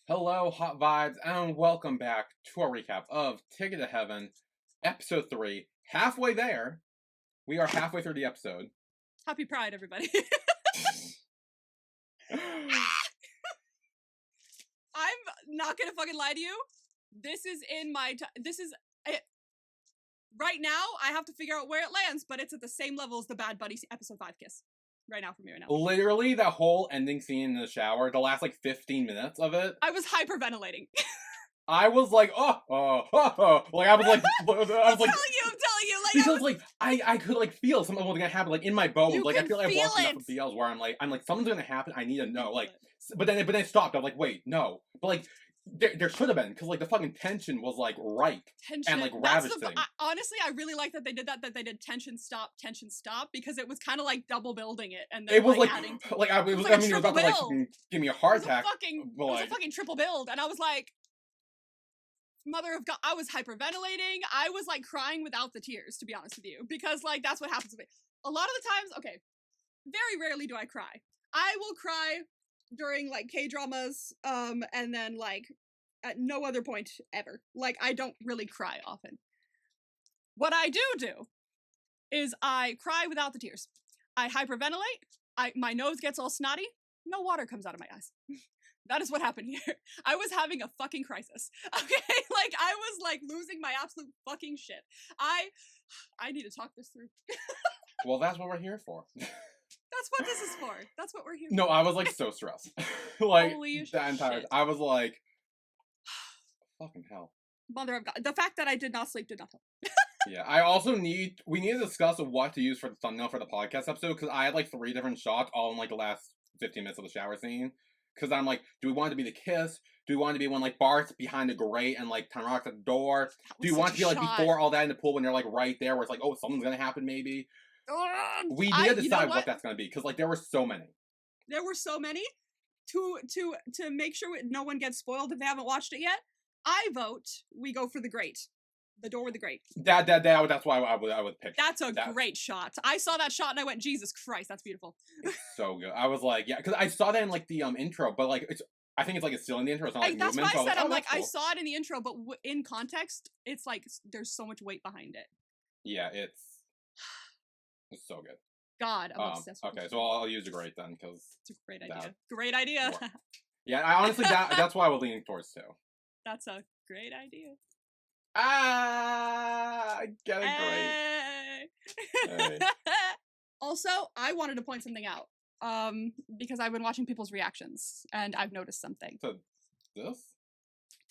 Hello, Hot Vibes, and welcome back to our recap of Ticket to Heaven, Episode 3. Halfway there. We are halfway through the episode. Happy Pride, everybody. I'm not gonna fucking lie to you. This is in my... right now, I have to figure out where it lands, but it's at the same level as the Bad Buddy Episode 5 kiss. Right now, for me right now. Literally, that whole ending scene in the shower, the last, 15 minutes of it. I was hyperventilating. I was like, oh. Like, I was like... I'm telling you. Because, I could, feel something was gonna happen, in my bones. You I feel like I've watched enough it. of BLs where I'm like, something's gonna happen, I need to know. But then it stopped. I was like, wait, no. But, there should have been, because, the fucking tension was, ripe. Tension. And, ravishing. Honestly, I really like that they did that they did tension stop, because it was kind of double building it. And then, it was, adding... it was about to, give me a heart attack. It was a fucking triple build, and I was like, Mother of God, I was hyperventilating. I was, crying without the tears, to be honest with you, because, that's what happens to me. A lot of the times, okay, very rarely do I cry. I will cry during K-dramas, and then at no other point ever. I don't really cry often. What I do is I cry without the tears. I hyperventilate. My nose gets all snotty. No water comes out of my eyes. That is what happened here. I was having a fucking crisis. Okay? I was losing my absolute fucking shit. I need to talk this through. Well, that's what we're here for. That's what this is for. That's what we're here for. No, I was so stressed. Holy that entire shit. I was like, fucking hell. Mother of God. The fact that I did not sleep did not help. Yeah, we need to discuss what to use for the thumbnail for the podcast episode, because I had 3 different shots all in the last 15 minutes of the shower scene. Because I'm do we want it to be the kiss? Do we want it to be when Barth's behind the grate and Tanrak's at the door? Do you want it to be before all that in the pool when they're right there where it's oh, something's gonna happen maybe? We need to decide what that's gonna be, because there were so many. There were so many. To make sure no one gets spoiled if they haven't watched it yet, I vote we go for the grate. The door with the grate. That's why I would pick. That's a great shot. I saw that shot and I went, Jesus Christ, that's beautiful. It's so good. I was yeah, because I saw that in the intro, but it's. I think it's still in the intro. It's not that's movement. Why I said I'm cool. I saw it in the intro, but in context, it's there's so much weight behind it. Yeah, it's so good. God, I'm obsessed with okay, so I'll use the grate then, because it's a great idea. Great idea. Yeah, I honestly that's why I was leaning towards too. That's a great idea. I get it great. Hey. Also, I wanted to point something out. Because I've been watching people's reactions, and I've noticed something. To this?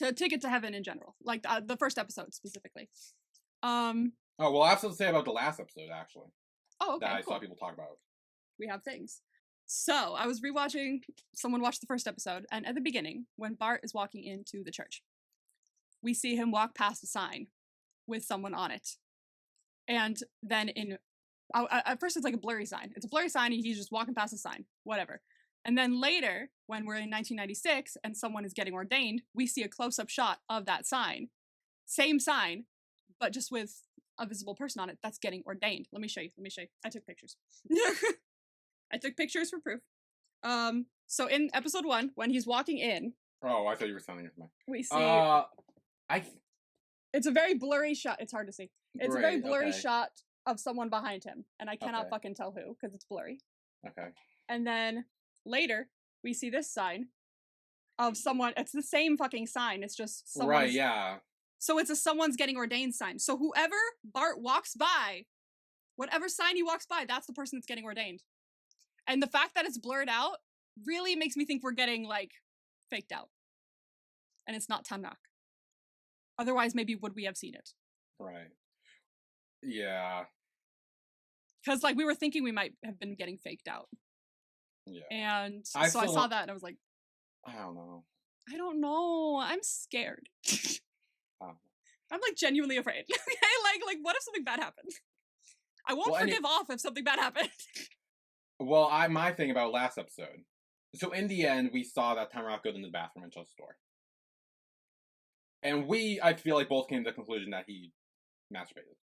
To Ticket to Heaven in general. The first episode, specifically. Oh, well, I have something to say about the last episode, actually. Oh, okay, that I cool. saw people talk about. We have things. So, I was rewatching, someone watched the first episode, and at the beginning, when Bart is walking into the church, we see him walk past a sign with someone on it. And then at first it's a blurry sign. It's a blurry sign, he's just walking past a sign. Whatever. And then later, when we're in 1996 and someone is getting ordained, we see a close-up shot of that sign. Same sign, but just with a visible person on it that's getting ordained. Let me show you. I took pictures. I took pictures for proof. So in episode 1, when he's walking in... Oh, I thought you were sounding it. We see... It's a very blurry shot. It's hard to see. It's a very blurry shot of someone behind him. And I cannot fucking tell who, because it's blurry. Okay. And then later, we see this sign of someone. It's the same fucking sign. It's just someone. Right, yeah. So it's a someone's getting ordained sign. So whoever Bart walks by, whatever sign he walks by, that's the person that's getting ordained. And the fact that it's blurred out really makes me think we're getting, faked out. And it's not Tanrak. Otherwise, maybe would we have seen it? Right. Yeah. Because, we were thinking we might have been getting faked out. Yeah. And I saw that and I was like... I don't know. I'm scared. I'm, genuinely afraid. What if something bad happened? I won't forgive off if something bad happened. Well, my thing about last episode. So, in the end, we saw that Tanrak go in the bathroom and shut the door. And I feel both came to the conclusion that he masturbated.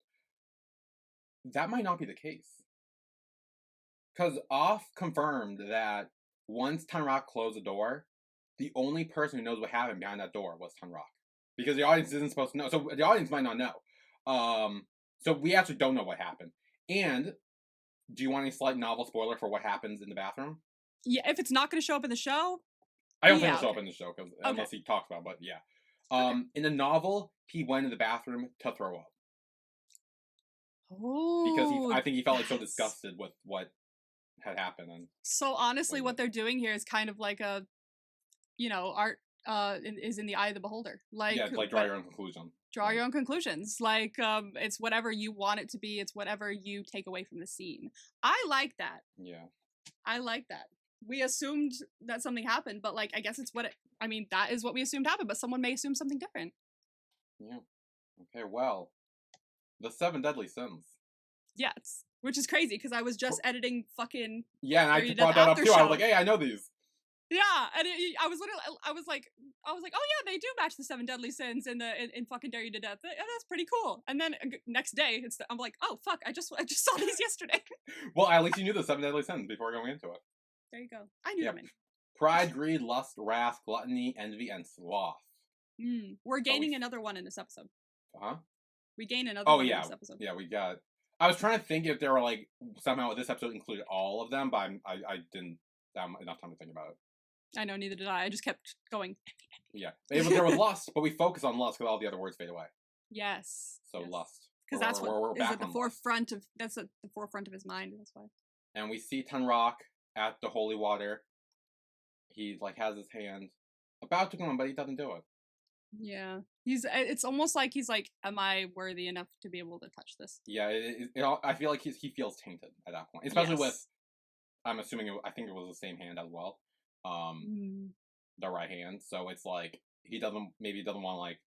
That might not be the case. Because Off confirmed that once Tanrak closed the door, the only person who knows what happened behind that door was Tanrak. Because the audience isn't supposed to know. So the audience might not know. So we actually don't know what happened. And do you want any slight novel spoiler for what happens in the bathroom? Yeah, if it's not going to show up in the show, I don't think it'll show up in the show, because Okay. unless he talks about it, but yeah. In the novel, he went in the bathroom to throw up. Because I think he felt like so disgusted with what had happened. And So honestly, what they're doing here is kind of like a, art is in the eye of the beholder. Like, yeah, like draw your own conclusion. Draw your own conclusions. Like, it's whatever you want it to be. It's whatever you take away from the scene. I like that. Yeah. I like that. We assumed that something happened, but like, I guess it's that is what we assumed happened, but someone may assume something different. Yeah. Okay, well, the 7 deadly sins. Yes. Which is crazy, because I was just editing fucking... Yeah, and I brought that up too. I was like, hey, I know these. Yeah, and I was like, oh yeah, they do match the 7 deadly sins in fucking Dare You to Death. That's pretty cool. And then next day, I'm like, oh fuck, I just saw these yesterday. Well, at least you knew the 7 deadly sins before going into it. There you go. I knew them. Pride, greed, lust, wrath, gluttony, envy, and sloth. We're gaining another one in this episode. Huh? We gain another one in this episode. Yeah, we got... I was trying to think if there were, like, somehow this episode included all of them, but I didn't have enough time to think about it. I know, neither did I. I just kept going. Yeah. There was lust, but we focus on lust because all the other words fade away. Yes. So lust. Because that's what is at the forefront of the forefront of his mind. That's why. And we see Tanrak at the holy water. He like has his hand about to come on, but he doesn't do it. Yeah, it's almost like he's like, am I worthy enough to be able to touch this? Yeah, I feel like he feels tainted at that point, especially with, I'm assuming I think it was the same hand as well, the right hand. So it's like he doesn't want like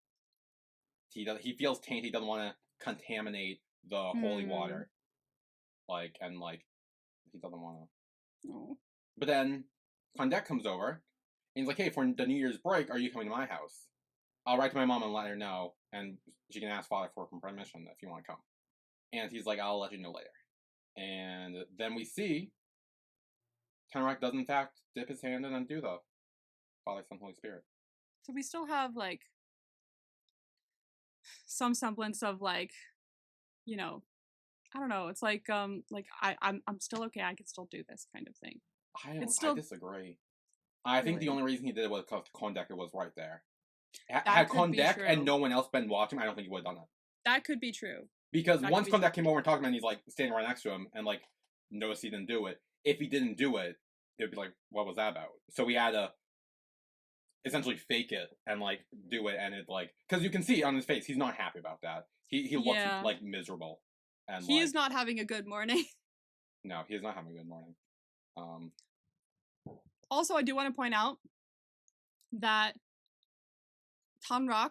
he feels tainted. He doesn't want to contaminate the holy water, and he doesn't want to. Oh. But then Kondek comes over and he's like, hey, for the New Year's break, are you coming to my house? I'll write to my mom and let her know, and she can ask Father for permission if you want to come. And he's like, I'll let you know later. And then we see Tanrak does in fact dip his hand in and do the Father, Son, Holy Spirit. So we still have like some semblance of like, I don't know. It's like I'm still okay. I can still do this kind of thing. I disagree. I think the only reason he did it was because Kondek was right there. Had Kondek and no one else been watching, I don't think he would have done it. That could be true. Because once Kondek came over and talked to him, and he's like standing right next to him, and like noticed he didn't do it. If he didn't do it, it'd be like, what was that about? So we had to essentially fake it and like do it, and it like because you can see on his face he's not happy about that. He looks like miserable, and he is not having a good morning. No, he is not having a good morning. Also, I do want to point out that Kondek,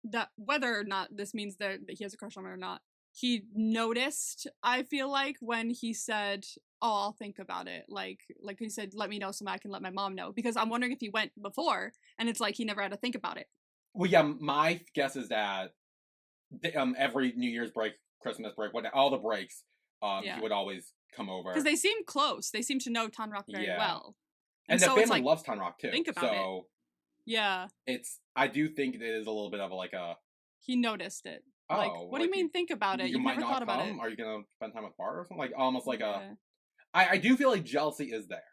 that whether or not this means that he has a crush on her or not, he noticed, I feel like, when he said, oh, I'll think about it. Like he said, let me know so I can let my mom know. Because I'm wondering if he went before, and it's like he never had to think about it. Well, yeah, my guess is that every New Year's break, Christmas break, all the breaks, he would always come over. Because they seem close. They seem to know Tanrak very well. And the family loves Tanrak too. Think about it. Yeah. I do think it is a little bit of he noticed it. Oh, like, what do you mean think about it? You've never thought about it. Are you gonna spend time with Barth or something? Like almost like I do feel like jealousy is there.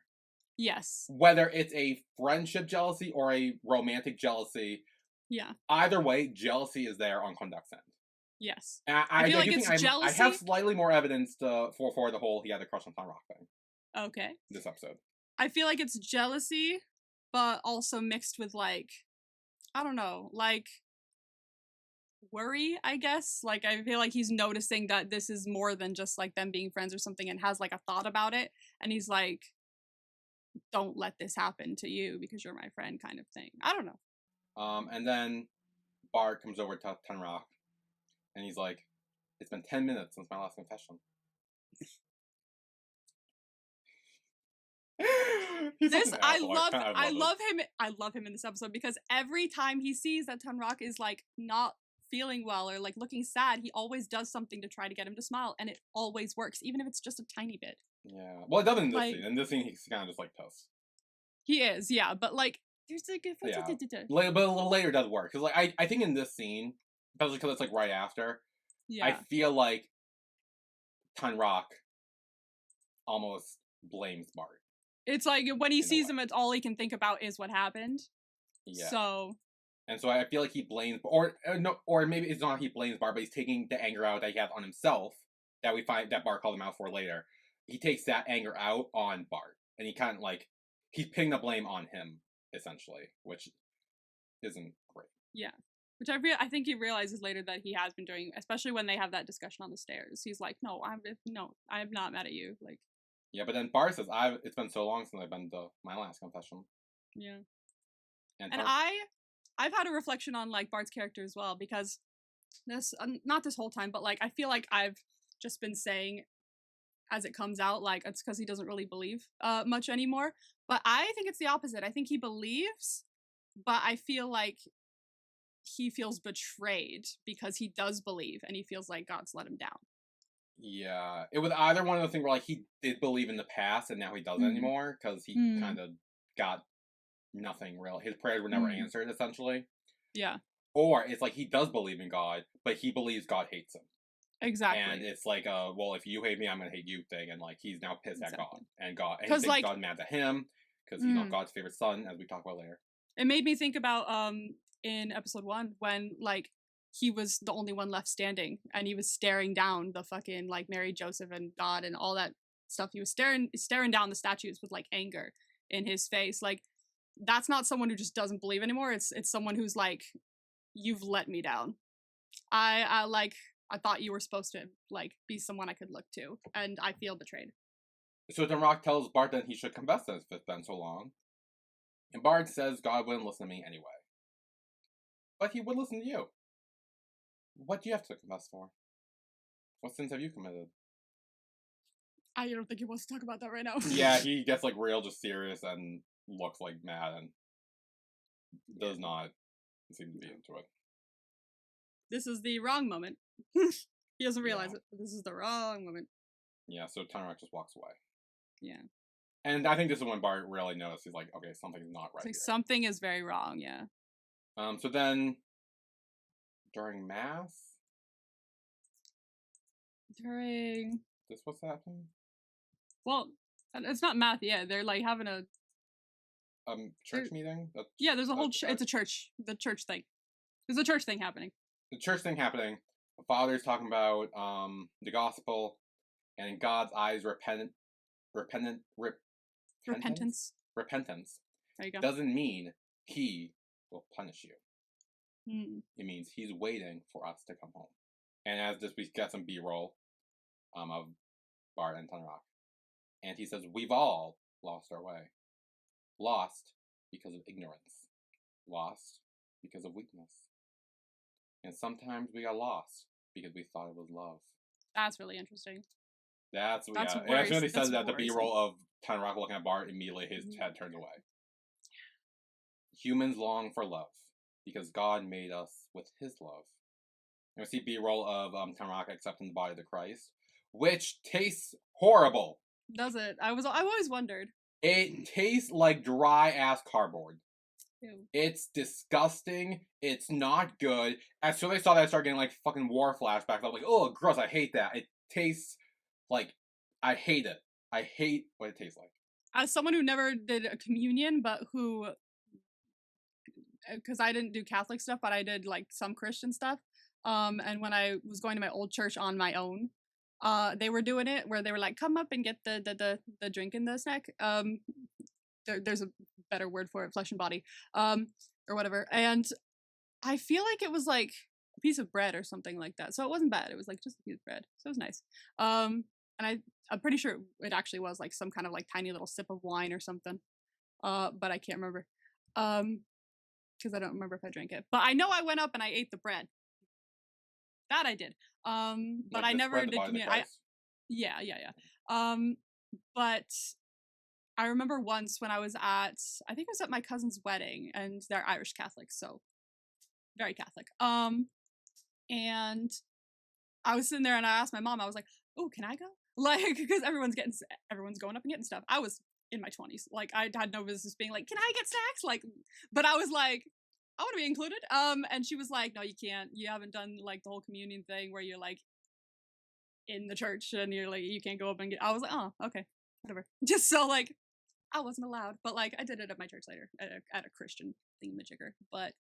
Yes. Whether it's a friendship jealousy or a romantic jealousy. Yeah. Either way, jealousy is there on Kondek's end. Yes. I feel like it's jealousy. I have slightly more evidence for the whole he had a crush on Tanrak thing. Okay. This episode. I feel like it's jealousy, but also mixed with like, I don't know, like worry, I guess. Like I feel like he's noticing that this is more than just like them being friends or something, and has like a thought about it, and he's like, don't let this happen to you because you're my friend kind of thing. I don't know. And then Barth comes over to Tanrak and he's like, it's been 10 minutes since my last confession. I love him in this episode because every time he sees that Tanrak is like not feeling well or like looking sad, he always does something to try to get him to smile, and it always works, even if it's just a tiny bit. Yeah. Well, it doesn't in this scene. In this scene, he's kind of just like toast. He is, yeah, but like there's like Yeah. But a little later does work. Because, like, I think in this scene, especially because it's, like, right after, I yeah. feel like Tanrak almost blames Bart. It's like when he In a sees way. him, it's all he can think about is what happened. Yeah. So And so I feel like he blames, or no, or maybe it's not he blames Bart, but he's taking the anger out that he has on himself that we find that Bart called him out for later. He takes that anger out on Bart, and he kind of like he's pinning the blame on him essentially, which isn't great. yeah, which I think he realizes later that he has been doing, especially when they have that discussion on the stairs. He's like, no, I'm not mad at you. Like, Yeah, but then Bart says, "It's been so long since I've been to my last confession." yeah, And and I've had a reflection on like Bart's character as well because this not this whole time, but like I feel like I've just been saying as it comes out like it's because he doesn't really believe much anymore. But I think it's the opposite. I think he believes, but I feel like he feels betrayed because he does believe and he feels like God's let him down. yeah, it was either one of those things where like he did believe in the past and now he doesn't anymore because he kind of got nothing real. His prayers were never answered essentially. Yeah. Or it's like he does believe in God, but he believes God hates him. Exactly. And it's like, well, if you hate me, I'm gonna hate you thing. And like he's now pissed at God, and he thinks like, God's mad at him because he's not God's favorite son, as we talk about later. It made me think about in episode 1 when like he was the only one left standing and he was staring down the fucking like Mary, Joseph, and God and all that stuff. He was staring down the statues with like anger in his face. Like that's not someone who just doesn't believe anymore. It's someone who's like, you've let me down. I thought you were supposed to like be someone I could look to, and I feel betrayed. So Tanrak tells Bart that he should confess that it's been so long, and Bart says God wouldn't listen to me anyway, but he would listen to you. What do you have to confess for? What sins have you committed? I don't think he wants to talk about that right now. Yeah, he gets like real, just serious, and looks like mad, and does not seem to be into it. This is the wrong moment. He doesn't realize it, but this is the wrong moment. Yeah, so Tanrak just walks away. Yeah. And I think this is when Bart really noticed. He's like, okay, something's not right here. Something is very wrong, yeah. So then, during Mass? This what's happening? Well, it's not Math, yeah. They're like having a... church meeting? Yeah, there's a whole... it's a church. The church thing. There's a church thing happening. The church thing happening. The Father's talking about the gospel, and in God's eyes, repentance. There you go. Doesn't mean he will punish you. It means he's waiting for us to come home. And as this, we get some B-roll of Bart and Tanrak. And he says, we've all lost our way. Lost because of ignorance. Lost because of weakness. And sometimes we got lost because we thought it was love. That's really interesting. That's yeah. And as soon as he says that, the B-roll of Tanrak looking at Bart, immediately his head turns away. Humans long for love because God made us with his love. And we see B-roll of Tanrak accepting the body of the Christ, which tastes horrible. Does it? I've always wondered. It tastes like dry ass cardboard. Ew. It's disgusting. It's not good. As soon as I saw that, I started getting like fucking war flashbacks. I was like, oh, gross, I hate that. It tastes like, I hate it. I hate what it tastes like. As someone who never did a communion, but who, because I didn't do Catholic stuff, but I did like some Christian stuff. And when I was going to my old church on my own, they were doing it where they were like, come up and get the drink and the snack. There's a better word for it, flesh and body, or whatever. And I feel like it was like a piece of bread or something like that. So it wasn't bad. It was like just a piece of bread. So it was nice. And I'm pretty sure it actually was like some kind of like tiny little sip of wine or something. But I can't remember. Because I don't remember if I drank it. But I know I went up and I ate the bread. That I did. But I never did communion. Yeah. But I remember once when I was I think it was at my cousin's wedding, and they're Irish Catholics, so very Catholic. And I was sitting there and I asked my mom, I was like, oh, can I go? Like, because everyone's going up and getting stuff. I was in my 20s. Like, I had no business being like, can I get snacks? Like, but I was like, I want to be included. And she was like, no, you can't. You haven't done like the whole communion thing where you're like in the church and you're like, you can't go up and get. I was like, oh, okay, whatever. Just so like, I wasn't allowed. But like, I did it at my church later at a Christian thingamajigger. But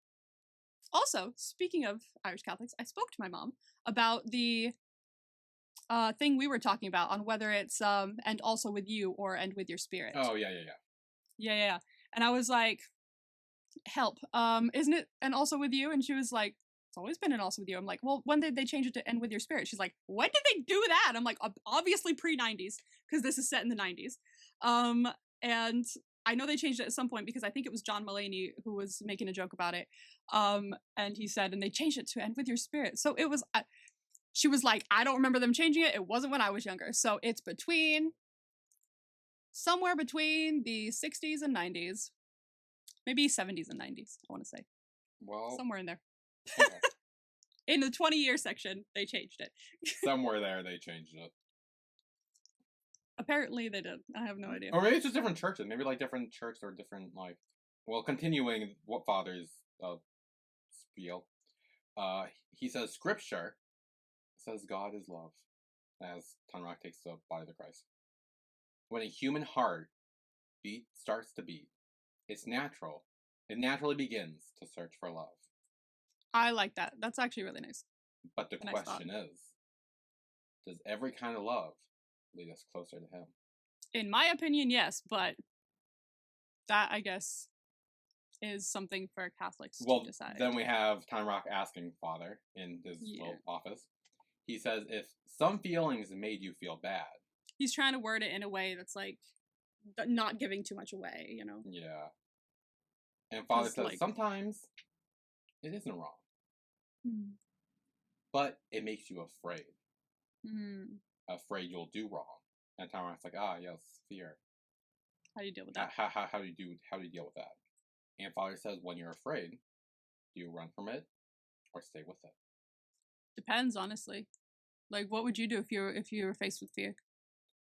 also, speaking of Irish Catholics, I spoke to my mom about the thing we were talking about on whether it's and also with you or and with your spirit. Oh yeah. Yeah. And I was like, help. Isn't it and also with you? And she was like, it's always been and also with you. I'm like, well, when did they change it to and with your spirit? She's like, when did they do that? I'm like, obviously pre-90s, because this is set in the 90s. And I know they changed it at some point because I think it was John Mulaney who was making a joke about it. And he said, and they changed it to and with your spirit. So it was, she was like, I don't remember them changing it. It wasn't when I was younger. So it's somewhere between the 60s and 90s. Maybe 70s and 90s, I want to say. Well, somewhere in there. Okay. In the 20-year section, they changed it. Somewhere there, they changed it. Apparently, they did. I have no idea. Or maybe it's just different churches. Maybe like different churches or different like. Well, continuing what Father's spiel, he says Scripture says God is love, as Tanrak takes the body of the Christ. When a human heart starts to beat, it's natural. It naturally begins to search for love. I like that. That's actually really nice. But the question is, does every kind of love lead us closer to Him? In my opinion, yes, but that, I guess, is something for Catholics to decide. Then we have Tanrak asking Father in his little office. He says, if some feelings made you feel bad. He's trying to word it in a way that's like, not giving too much away, you know? Yeah. And Father says, like, sometimes it isn't wrong. But it makes you afraid. Afraid you'll do wrong. And Tanrak's like, yes, fear. How do you deal with that? How do you deal with that? And Father says, when you're afraid, do you run from it or stay with it? Depends, honestly. Like, what would you do if you were faced with fear?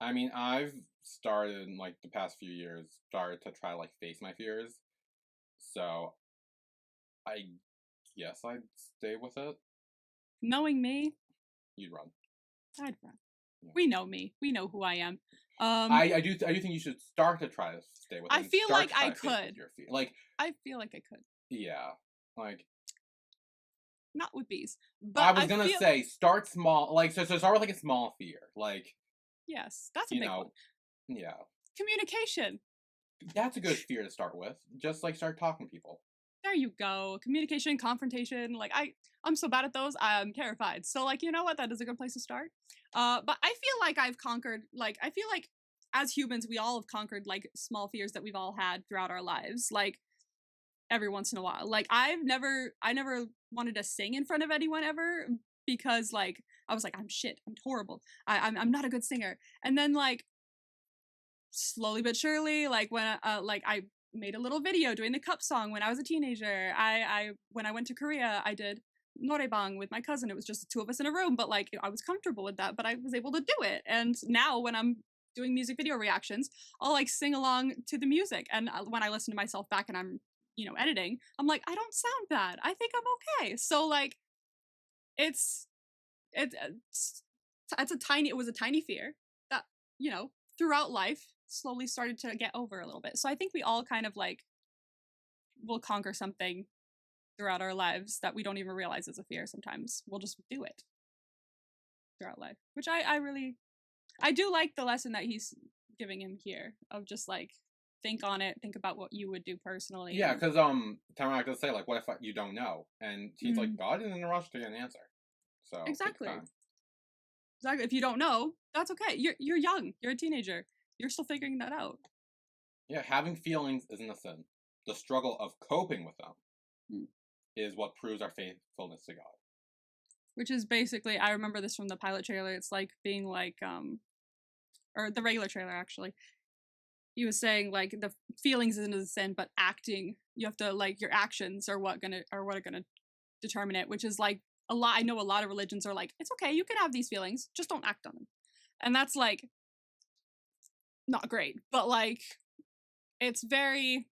I mean, I've started, like, the past few years, to try to, like, face my fears. So, I guess I'd stay with it. Knowing me? You'd run. I'd run. Yeah. We know me. We know who I am. I do think you should start to try to stay with it. I feel like I could. Like, I feel like I could. Yeah. Like, not with bees. But I was gonna say, start small. Like, so start with, like, a small fear. Like, yes, that's a big one. Yeah. Communication. That's a good fear to start with. Just, like, start talking to people. There you go. Communication, confrontation. Like, I'm so bad at those. I'm terrified. So, like, you know what? That is a good place to start. But I feel like I've conquered, like, I feel like as humans, we all have conquered, like, small fears that we've all had throughout our lives. Like, every once in a while. Like, I never wanted to sing in front of anyone ever because, like, I was like, I'm shit. I'm horrible. I'm not a good singer. And then, like, slowly but surely, like, when, I made a little video doing the cup song when I was a teenager. When I went to Korea, I did noraebang with my cousin. It was just the two of us in a room, but, like, I was comfortable with that, but I was able to do it. And now when I'm doing music video reactions, I'll, like, sing along to the music. And when I listen to myself back and I'm, editing, I'm like, I don't sound bad. I think I'm okay. So, like, it was a tiny fear that, throughout life slowly started to get over a little bit. So I think we all kind of, like, will conquer something throughout our lives that we don't even realize is a fear. Sometimes we'll just do it throughout life, which I do like the lesson that he's giving him here of just, like, think on it, think about what you would do personally. Yeah, because Tanrak does say, like, what if you don't know? And he's like, God isn't in a rush to get an answer. So exactly. If you don't know, that's okay. You're young. You're a teenager. You're still figuring that out. Yeah, having feelings isn't a sin. The struggle of coping with them is what proves our faithfulness to God. Which is basically, I remember this from the pilot trailer. It's like being like, or the regular trailer actually. He was saying, like, the feelings isn't a sin, but acting. You have to, like, your actions are what are gonna determine it. Which is, like, a lot. I know a lot of religions are like, it's okay, you can have these feelings, just don't act on them, and that's, like, not great. But, like, it's very,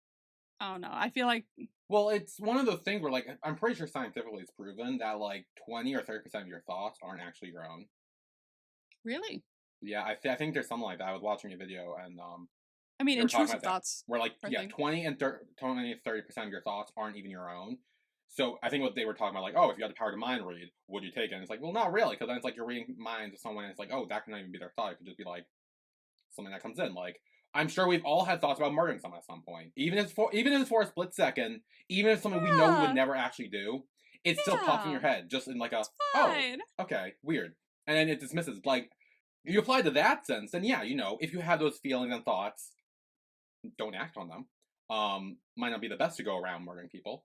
I don't know. I feel like, Well, it's one of those things where, like, I'm pretty sure scientifically it's proven that, like, 20 or 30% of your thoughts aren't actually your own. really? Yeah, I think there's something like that. I was watching a video and I mean, they were talking intrusive about that. thoughts, Where like I yeah, think. 20 and 30% of your thoughts aren't even your own. So I think what they were talking about, like, oh, if you had the power to mind read, would you take it? And it's like, well, not really, because then it's like you're reading minds of someone, and it's like, oh, that can not even be their thought. It could just be like something that comes in. Like, I'm sure we've all had thoughts about murdering someone at some point, even if it's for a split second, even if something we know we would Yeah, never actually do, it still pops in yeah, your head, just in like a, it's oh, fine. okay, weird, and then it dismisses. Like, you apply to that sense, then yeah, if you have those feelings and thoughts, don't act on them. Might not be the best to go around murdering people.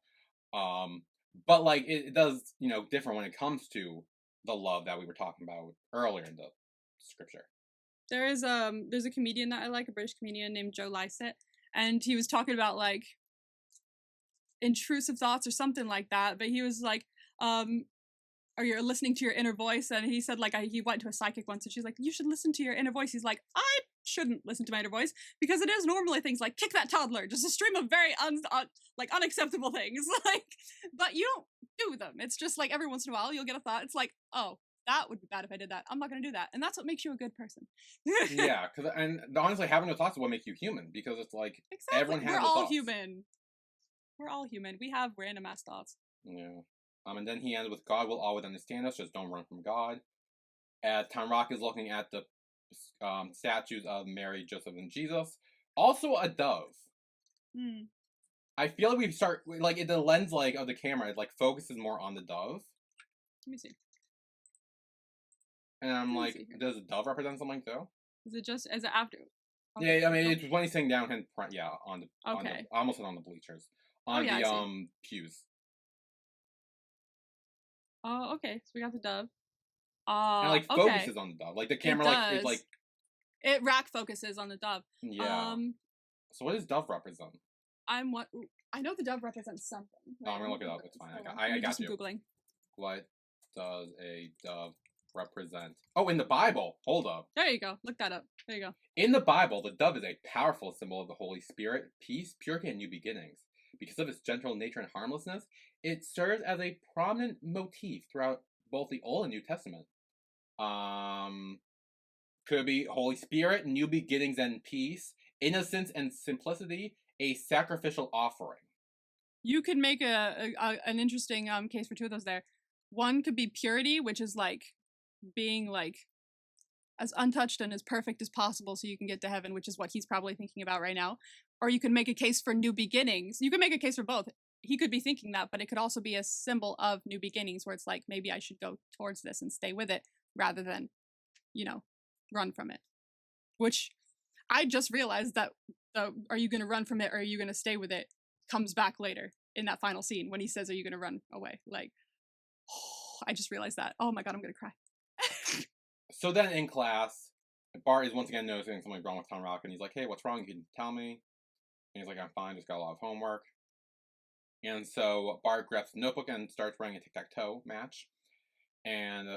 Um, but like it does, differ when it comes to the love that we were talking about earlier in the scripture. There's a comedian that I like, a British comedian named Joe Lycett, and he was talking about like intrusive thoughts or something like that. But he was like, or you're listening to your inner voice, and he said like he went to a psychic once, and she's like, you should listen to your inner voice. He's like, I shouldn't listen to my inner voice because it is normally things like kick that toddler, just a stream of very like unacceptable things, like, but you don't do them. It's just like every once in a while you'll get a thought. It's like, oh, that would be bad if I did that. I'm not gonna do that, and that's what makes you a good person. Yeah, and honestly, having those thoughts is what makes you human, because it's like Exactly. everyone We're has those all thoughts. human. We're all human. We have random ass thoughts. Yeah. And then he ends with, God will always understand us, just don't run from God. As Tanrak is looking at the statues of Mary, Joseph, and Jesus. Also a dove. Hmm. I feel like we start, like, the lens, like, of the camera, it, like, focuses more on the dove. Let me see. And I'm Let me like, see here. does the dove represent something, too? Is it after? Yeah, I mean, it's when he's sitting down and, yeah, Okay. I almost said on the bleachers. Oh On yeah, I the, see. pews. Oh, okay. So we got the dove. And, like, Okay. focuses on the dove. Like, the It camera, like, is, like, does. It rack focuses on the dove. yeah. Um, So what does dove represent? I know the dove represents something. Oh, I'm Wait, gonna look it up. It's fine. hold on. I Let me do got some you. googling. What does a dove represent? Oh, in the Bible. Hold up. There you go. Look that up. There you go. In the Bible, the dove is a powerful symbol of the Holy Spirit, peace, purity, and new beginnings. Because of its gentle nature and harmlessness, it serves as a prominent motif throughout both the Old and New Testament. Um, could be Holy Spirit, new beginnings and peace, innocence and simplicity, a sacrificial offering. You could make an interesting case for two of those there. One could be purity, which is like being like as untouched and as perfect as possible so you can get to heaven, which is what he's probably thinking about right now. Or you can make a case for new beginnings. You can make a case for both. He could be thinking that, but it could also be a symbol of new beginnings where it's like, maybe I should go towards this and stay with it rather than, run from it. Which I just realized that are you going to run from it or are you going to stay with it comes back later in that final scene when he says, are you going to run away? Like, I just realized that. Oh my God, I'm going to cry. So then in class, Bart is once again noticing something wrong with Tanrak, and he's like, hey, what's wrong? You can tell me. And he's like, I'm fine, just got a lot of homework. And so Bart grabs the notebook and starts writing a tic-tac-toe match. And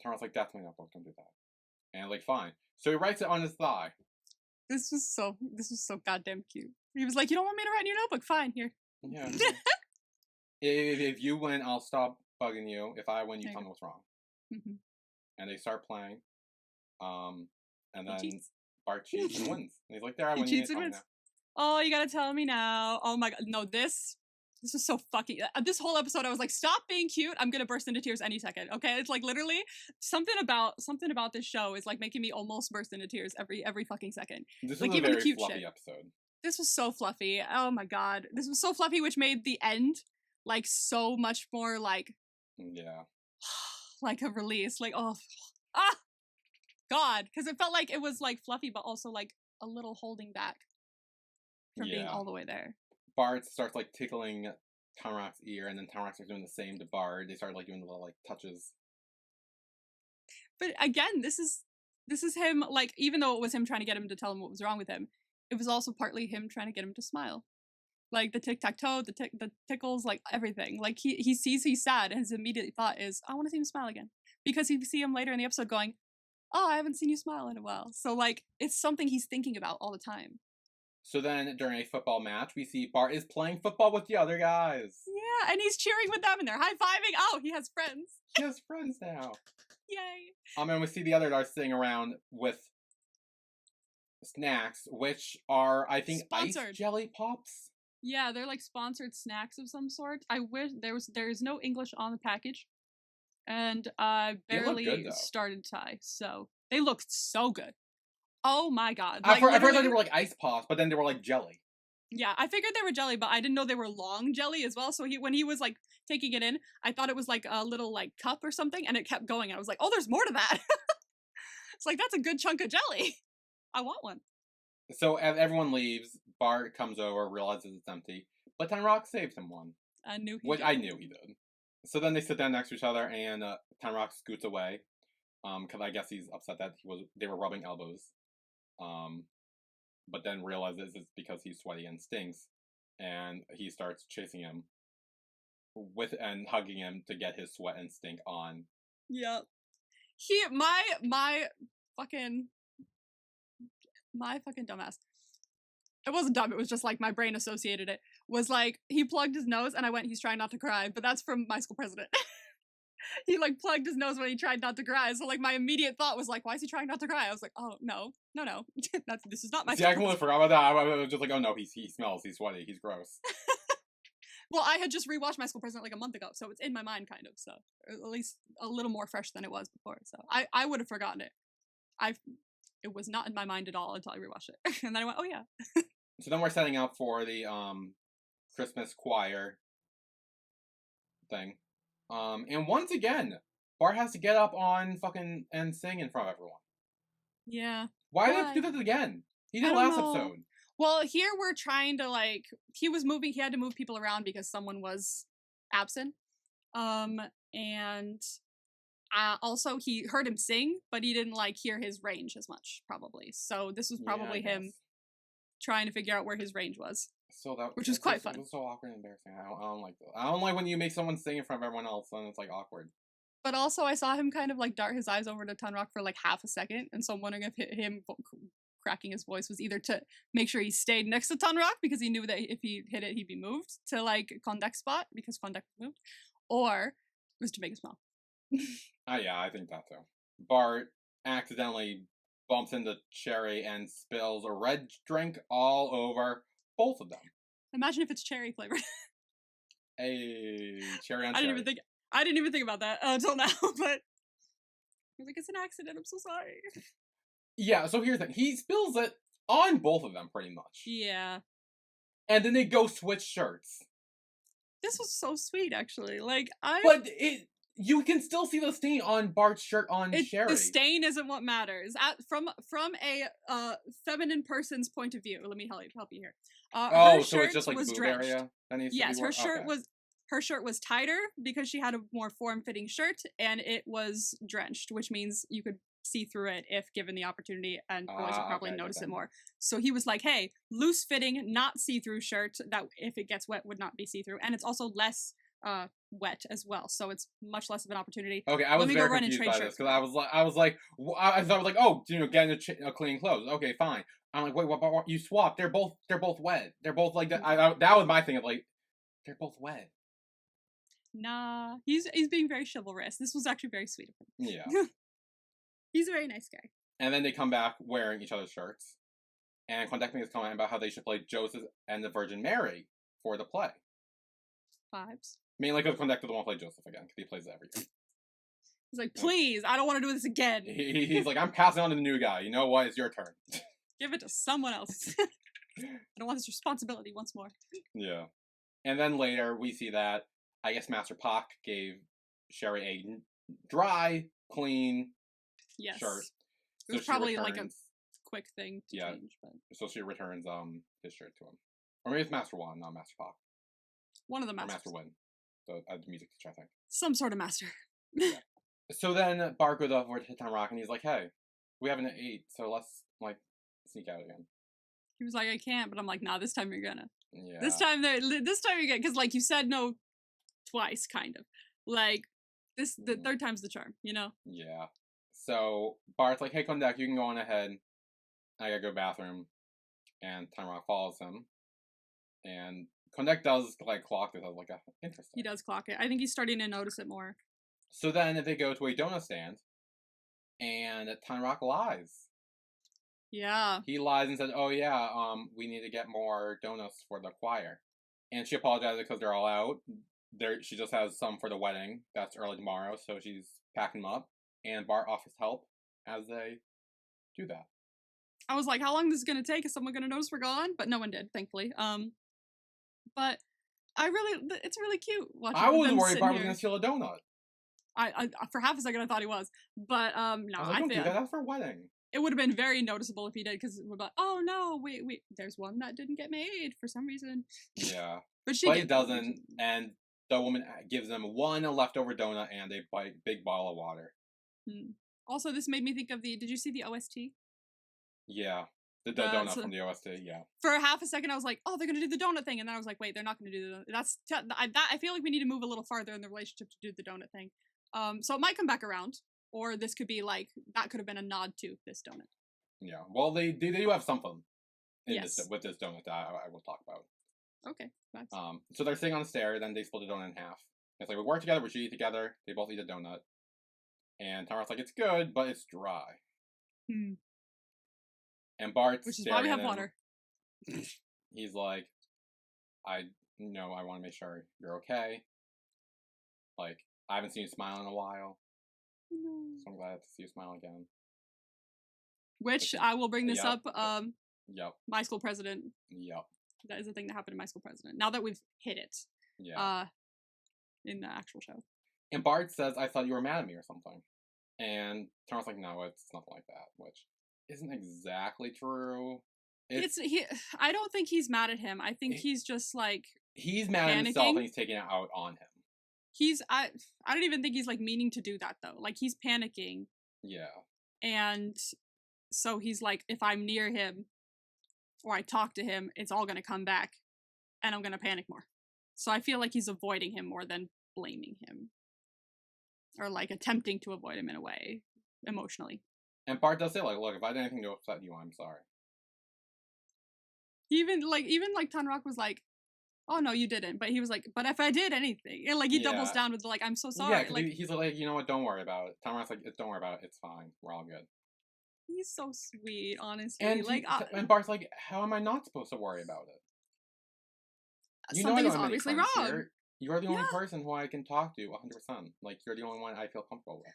Tanrak's like, that's my notebook, don't do that. And like, fine. So he writes it on his thigh. This was so goddamn cute. He was like, you don't want me to write in your notebook? Fine, here. Yeah. if you win, I'll stop bugging you. If I win, you tell me what's wrong. Mm-hmm. And they start playing. And then cheats. Bart cheats and wins. And he's like, there, I He win. You cheats need to and tell me wins. now. Oh, you gotta tell me now. Oh my God. No, this was so fucking. This whole episode, I was like, stop being cute. I'm gonna burst into tears any second. Okay, it's like literally something about this show is like making me almost burst into tears every fucking second. This like was a even very the cute fluffy shit. episode. This was so fluffy. Oh my God, this was so fluffy, which made the end like so much more like Yeah. like a release. Like God, because it felt like it was like fluffy, but also like a little holding back from being all the way there. Bart starts like tickling Tanrak's ear, and then Tanrak starts doing the same to Bart. They start like doing the little like touches. But again, this is him, like, even though it was him trying to get him to tell him what was wrong with him, it was also partly him trying to get him to smile. Like the tic-tac-toe, the tickles, like everything. Like he sees he's sad, and his immediate thought is, I want to see him smile again. Because he see him later in the episode going, oh, I haven't seen you smile in a while. So like it's something he's thinking about all the time. So then, during a football match, we see Bart is playing football with the other guys. Yeah, and he's cheering with them, and they're high-fiving. Oh, he has friends. He has friends now. Yay. And we see the other guys sitting around with snacks, which are, I think, Sponsored. ice jelly pops. Yeah, they're like sponsored snacks of some sort. I wish there's no English on the package, and I They look good, barely though. started Thai, so they looked so good. Oh my god! At first, I literally- thought they were like ice pops, but then they were like jelly. Yeah, I figured they were jelly, but I didn't know they were long jelly as well. So when he was like taking it in, I thought it was like a little like cup or something, and it kept going. I was like, oh, there's more to that. It's like that's a good chunk of jelly. I want one. So as everyone leaves, Bart comes over, realizes it's empty, but Tanrak saves him one. I knew he Which did. I knew he did. So then they sit down next to each other, and Tanrak scoots away, because I guess he's upset that they were rubbing elbows, but then realizes it's because he's sweaty and stinks, and he starts chasing him and hugging him to get his sweat and stink on. Yep. My fucking dumbass. It wasn't dumb, it was just like my brain associated it. Was like, he plugged his nose and I went, he's trying not to cry, but that's from my school president. He like plugged his nose when he tried not to cry. So like my immediate thought was like, why is he trying not to cry? I was like, oh no. This is not my See, I completely forgot about that. I was just like, oh no, he smells, he's sweaty, he's gross. Well, I had just rewatched My School President like a month ago, so it's in my mind kind of, so at least a little more fresh than it was before. So I would have forgotten it. It was not in my mind at all until I rewatched it. And then I went, oh yeah. So then we're setting up for the Christmas choir thing. And once again, Bart has to get up on fucking and sing in front of everyone. Yeah. Why did he have to do that again? He did I last don't know. episode. Well, here we're trying to like, he had to move people around because someone was absent. And also he heard him sing, but he didn't like hear his range as much, probably. So this was probably him trying to figure out where his range was. So which was quite fun. It was so awkward and embarrassing. I don't like that. I don't like when you make someone sing in front of everyone else and it's like awkward. But also I saw him kind of like dart his eyes over to Tanrak for like half a second, and so I'm wondering if him cracking his voice was either to make sure he stayed next to Tanrak because he knew that if he hit it he'd be moved to like Kondak's spot because Kondak moved, or it was to make him smile. Yeah, I think that too. Bart accidentally bumps into Cherry and spills a red drink all over both of them. Imagine if it's cherry flavored. Hey, cherry on I cherry. didn't even think about that until now, but I was like, it's an accident, I'm so sorry. Yeah, so here's the thing. He spills it on both of them, pretty much. Yeah. And then they go switch shirts. This was so sweet, actually. Like, But you can still see the stain on Bart's shirt on Sherry. The stain isn't what matters. From a feminine person's point of view, let me help you here. Her so it's just like the boob drenched. area that needs to be her shirt was tighter because she had a more form-fitting shirt, and it was drenched, which means you could see through it if given the opportunity, and boys would probably notice it more. So he was like, hey, loose-fitting, not see-through shirt that if it gets wet would not be see-through, and it's also less wet as well, so it's much less of an opportunity. Okay, I was very confused by this because I was like, oh, getting a clean clothes. Okay, fine. I'm like, wait, what? You swapped? They're both wet. They're both like that. That was my thing of like, they're both wet. Nah, he's being very chivalrous. This was actually very sweet of him. Yeah. He's a very nice guy. And then they come back wearing each other's shirts, and Kondak makes a comment about how they should play Joseph and the Virgin Mary for the play. Vibes. Mainly because Kondak doesn't want to play Joseph again because he plays it every year. He's like, please, I don't want to do this again. He's like, I'm passing on to the new guy. You know what? It's your turn. Give it to someone else. I don't want this responsibility once more. Yeah. And then later we see that I guess Master Pak gave Sherry a dry, clean shirt. It was probably like a quick thing to change. But so she returns his shirt to him. Or maybe it's Master Wan, not Master Pak. One of the masters. Or Master Win. The music teacher, I think. Some sort of master. Yeah. So then Bart goes over to Tanrak and he's like, hey, we haven't ate, so let's like sneak out again. He was like, I can't, but I'm like, nah, this time you're gonna. Yeah. This time you're gonna, because like you said no twice, kind of. Like, the third time's the charm, you know? Yeah. So Bart's like, hey, Kondak, you can go on ahead. I gotta go to the bathroom. And Tanrak follows him. And Kondak does, like, clock this as, like, interesting. He does clock it. I think he's starting to notice it more. So then they go to a donut stand, and Tanrak lies. Yeah. He lies and says, oh yeah, we need to get more donuts for the choir. And she apologizes because they're all out. She just has some for the wedding. That's early tomorrow, so she's packing them up. And Barth offers help as they do that. I was like, how long is this gonna take? Is someone gonna notice we're gone? But no one did, thankfully. But it's really cute watching. I was them worried sitting Barth was here. gonna steal a donut. I for half a second I thought he was, but no, I was like, don't do that. That's for a wedding. It would have been very noticeable if he did, because we're like, oh no, wait, there's one that didn't get made for some reason. Yeah, but he doesn't, and the woman gives them one leftover donut and a big bottle of water. Also, this made me think of did you see the OST? Yeah, the donut from the OST, yeah. For half a second, I was like, oh, they're going to do the donut thing. And then I was like, wait, they're not going to do the donut. I feel like we need to move a little farther in the relationship to do the donut thing. So it might come back around. Or this could be like, that could have been a nod to this donut. Yeah, well, they do have something with this donut that I will talk about. Okay, thanks. So they're sitting on the stair, then they split the donut in half. It's like, we work together, we should eat together. They both eat a donut. And Tanrak's like, it's good, but it's dry. And Bart's which is why we have water. He's like, I want to make sure you're okay. Like, I haven't seen you smile in a while. No. So I'm glad to see you smile again. Which, I will bring this up, Yep. My school president. Yep. That is a thing that happened in my school president. Now that we've hit it. Yeah. In the actual show. And Barth says, I thought you were mad at me or something. And Tanrak's like, no, it's nothing like that. Which isn't exactly true. I don't think he's mad at him. I think he's just like he's mad at himself and he's taking it out on him. I don't even think he's like meaning to do that though. Like he's panicking. Yeah. And so he's like, if I'm near him or I talk to him, it's all gonna come back and I'm gonna panic more. So I feel like he's avoiding him more than blaming him. Or like attempting to avoid him in a way, emotionally. And Barth does say, like, look, if I did anything to upset you, I'm sorry. Even like Tanrak was like, oh no, you didn't. But he was like, but if I did anything, and like he doubles down with like, I'm so sorry. Yeah, like he's like, you know what? Don't worry about it. Tanrak's like, don't worry about it. It's fine. We're all good. He's so sweet, honestly. And and Barth's like, how am I not supposed to worry about it? You something is obviously wrong. Here. You're the only person who I can talk to 100%. Like, you're the only one I feel comfortable with.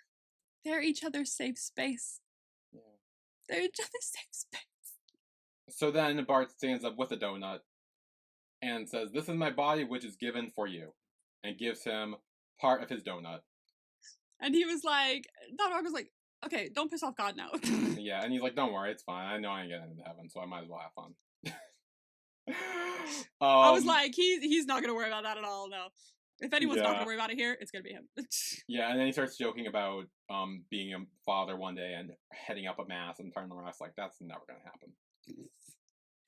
They're each other's safe space. Yeah. They're each other's safe space. So then Barth stands up with a donut and says, this is my body which is given for you. And gives him part of his donut. And he was like, Tanrak was like, okay, don't piss off God now. Yeah, and he's like, don't worry, it's fine. I know I ain't getting into heaven, so I might as well have fun. I was like, he's not gonna worry about that at all. No, if anyone's not gonna worry about it here, it's gonna be him. Yeah, and then he starts joking about being a father one day and heading up a mass and turning around. Like, that's never gonna happen.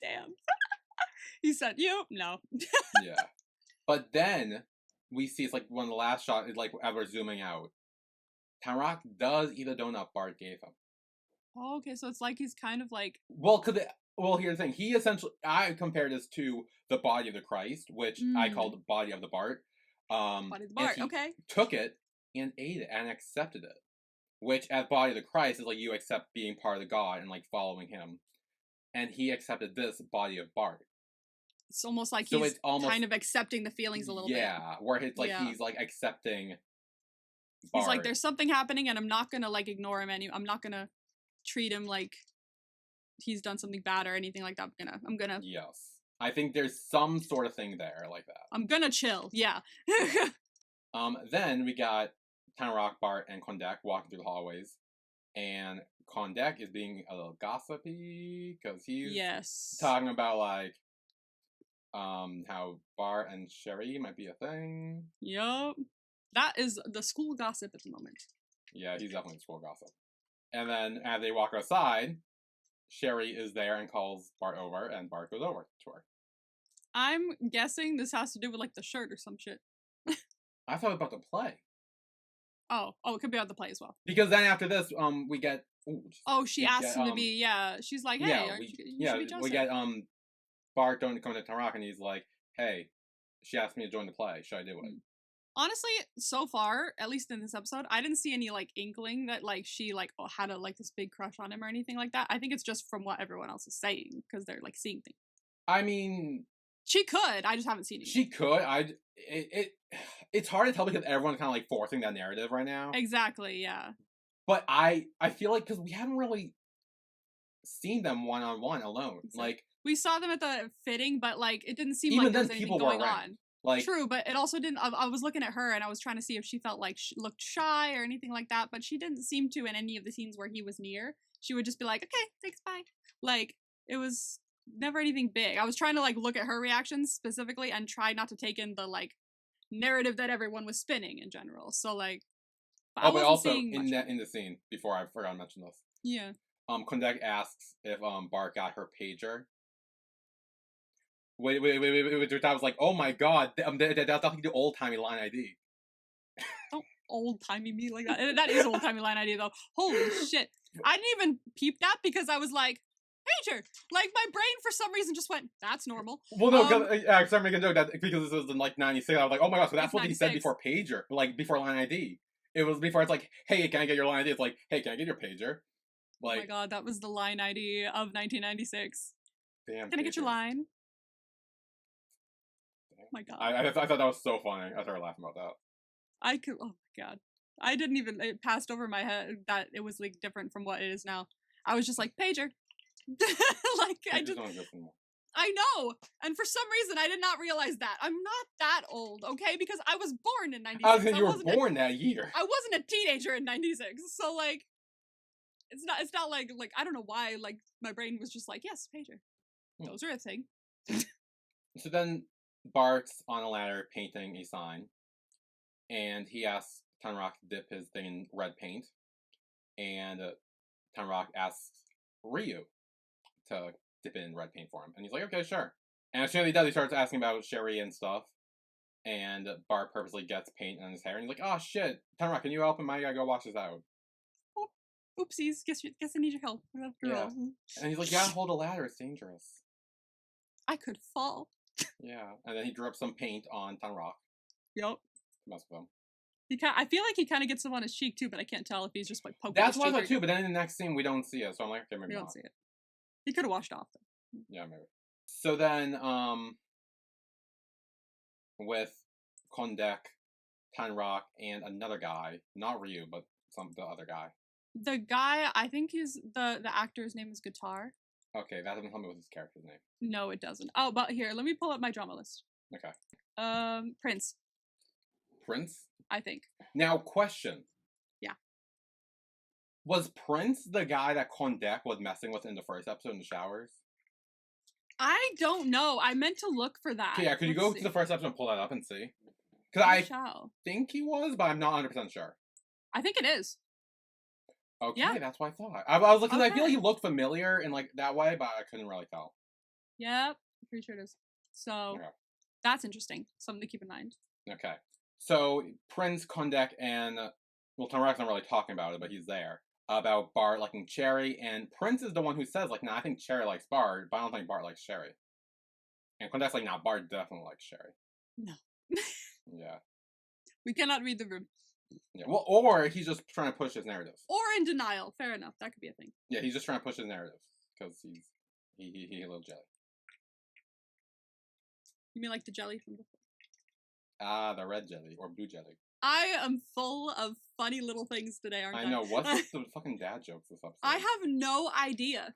Damn. He said, no. Yeah, but then we see it's like one of the last shots is like as we're zooming out. Tanrak does eat a donut Barth gave him. Oh, okay, so it's like he's kind of like Well, here's the thing. He essentially, I compared this to the body of the Christ, which I called the body of the Barth. Body of the Barth, okay. Took it and ate it and accepted it. Which, as body of the Christ, is like you accept being part of the God and like following him. And he accepted this body of Barth. It's almost like he's kind of accepting the feelings a little bit. Yeah, where it's like he's like accepting Barth. He's like, there's something happening and I'm not gonna like ignore him I'm not gonna treat him like he's done something bad or anything like that. I'm gonna Yes. I think there's some sort of thing there like that. I'm gonna chill, yeah. Then we got Tanrak, Barth, and Kondak walking through the hallways. And Kondak is being a little gossipy because he's talking about like how Barth and Sherry might be a thing. Yup. That is the school gossip at the moment. Yeah, he's definitely school gossip. And then as they walk outside, Sherry is there and calls Barth over, and Barth goes over to her. I'm guessing this has to do with like the shirt or some shit. I thought about the play. Oh, it could be about the play as well. Because then after this, we get. She asked him to be. Yeah, she's like, hey, you should be Joseph. We get Barth don't come to Tanrak, and he's like, hey, she asked me to join the play. Should I do it? Honestly, so far, at least in this episode, I didn't see any like inkling that like she like had this big crush on him or anything like that. I think it's just from what everyone else is saying because they're like seeing things. I mean, she could. I just haven't seen it. She could. It's hard to tell because everyone's kind of like forcing that narrative right now. Exactly. Yeah. But I feel like because we haven't really seen them one-on-one alone. Exactly. Like we saw them at the fitting, but like it didn't seem like there was anything going on. Like, true, but it also didn't. I was looking at her and I was trying to see if she felt like she looked shy or anything like that, but she didn't seem to in any of the scenes where he was near. She would just be like, "Okay, thanks, bye." Like it was never anything big. I was trying to like look at her reactions specifically and try not to take in the like narrative that everyone was spinning in general. So like, but also in the scene before I forgot to mention this. Yeah. Kondek asks if Barth got her pager. Wait, I was like, oh my god, that's nothing to old-timey line ID. Don't old-timey me like that. That is old-timey line ID, though. Holy shit. I didn't even peep that because I was like, pager! Like, my brain, for some reason, just went, that's normal. Well, no, because I'm making a joke that because this was in, like, 96, I was like, oh my god, so that's what 96. He said before pager, like, before line ID. It was before, it's like, hey, can I get your line ID? It's like, hey, can I get your pager? Like, oh my god, that was the line ID of 1996. Damn, can I get your line? Oh my god. I thought that was so funny. I started laughing about that. Oh my god. I didn't even, it passed over my head that it was like different from what it is now. I was just like, pager. Like, I know. And for some reason, I did not realize that. I'm not that old, okay? Because I was born in 96. I was saying you were born that year. I wasn't a teenager in 96. So like, it's not like, I don't know why, like, my brain was just like, yes, pager. Those are a thing. So then, Barth's on a ladder painting a sign, and he asks Tanrak to dip his thing in red paint, and Tanrak asks Ryu to dip it in red paint for him, and he's like, okay, sure. And as soon as he does, he starts asking about Sherry and stuff, and Barth purposely gets paint on his hair, and he's like, oh shit, Tanrak, can you help him? I gotta go wash this out. Oh, oopsies, guess I need your help. Yeah. And he's like, you gotta hold a ladder, it's dangerous. I could fall. Yeah, and then he drips some paint on Tanrak. Yep. Mess with him. I feel like he kind of gets some on his cheek too, but I can't tell if he's just like poking. That's what I thought too, but then in the next scene we don't see it, so I'm like, okay, maybe we don't see it. He could have washed off though. Yeah, maybe. So then, with Kondek, Tanrak, and another guy, not Ryu, but the other guy. The guy, I think the actor's name is Guitar. Okay, that doesn't tell me what his character's name. No, it doesn't. Oh, but here, let me pull up my drama list. Okay. Prince. Prince? I think. Now, question. Yeah. Was Prince the guy that Kondek was messing with in the first episode in the showers? I don't know. I meant to look for that. Okay, yeah, could you go to the first episode and pull that up and see? Because I think he was, but I'm not 100% sure. I think it is. Okay, yeah. That's what I thought. I was looking. Okay. I feel like he looked familiar in like that way, but I couldn't really tell. Yep, pretty sure it is. So that's interesting. Something to keep in mind. Okay, so Prince, Kondek, and Tanrak's not really talking about it, but he's there about Barth liking Cherry, and Prince is the one who says like, "Nah, I think Cherry likes Barth, but I don't think Barth likes Cherry." And Kondek's like, "Nah, Barth definitely likes Cherry." No. Yeah. We cannot read the room. Yeah, well, or he's just trying to push his narrative. Or in denial. Fair enough. That could be a thing. Yeah, he's just trying to push his narrative because he a little jelly. You mean like the jelly from before? Ah, the red jelly or blue jelly. I am full of funny little things today, aren't I? I know. What's the fucking dad jokes this episode? I have no idea.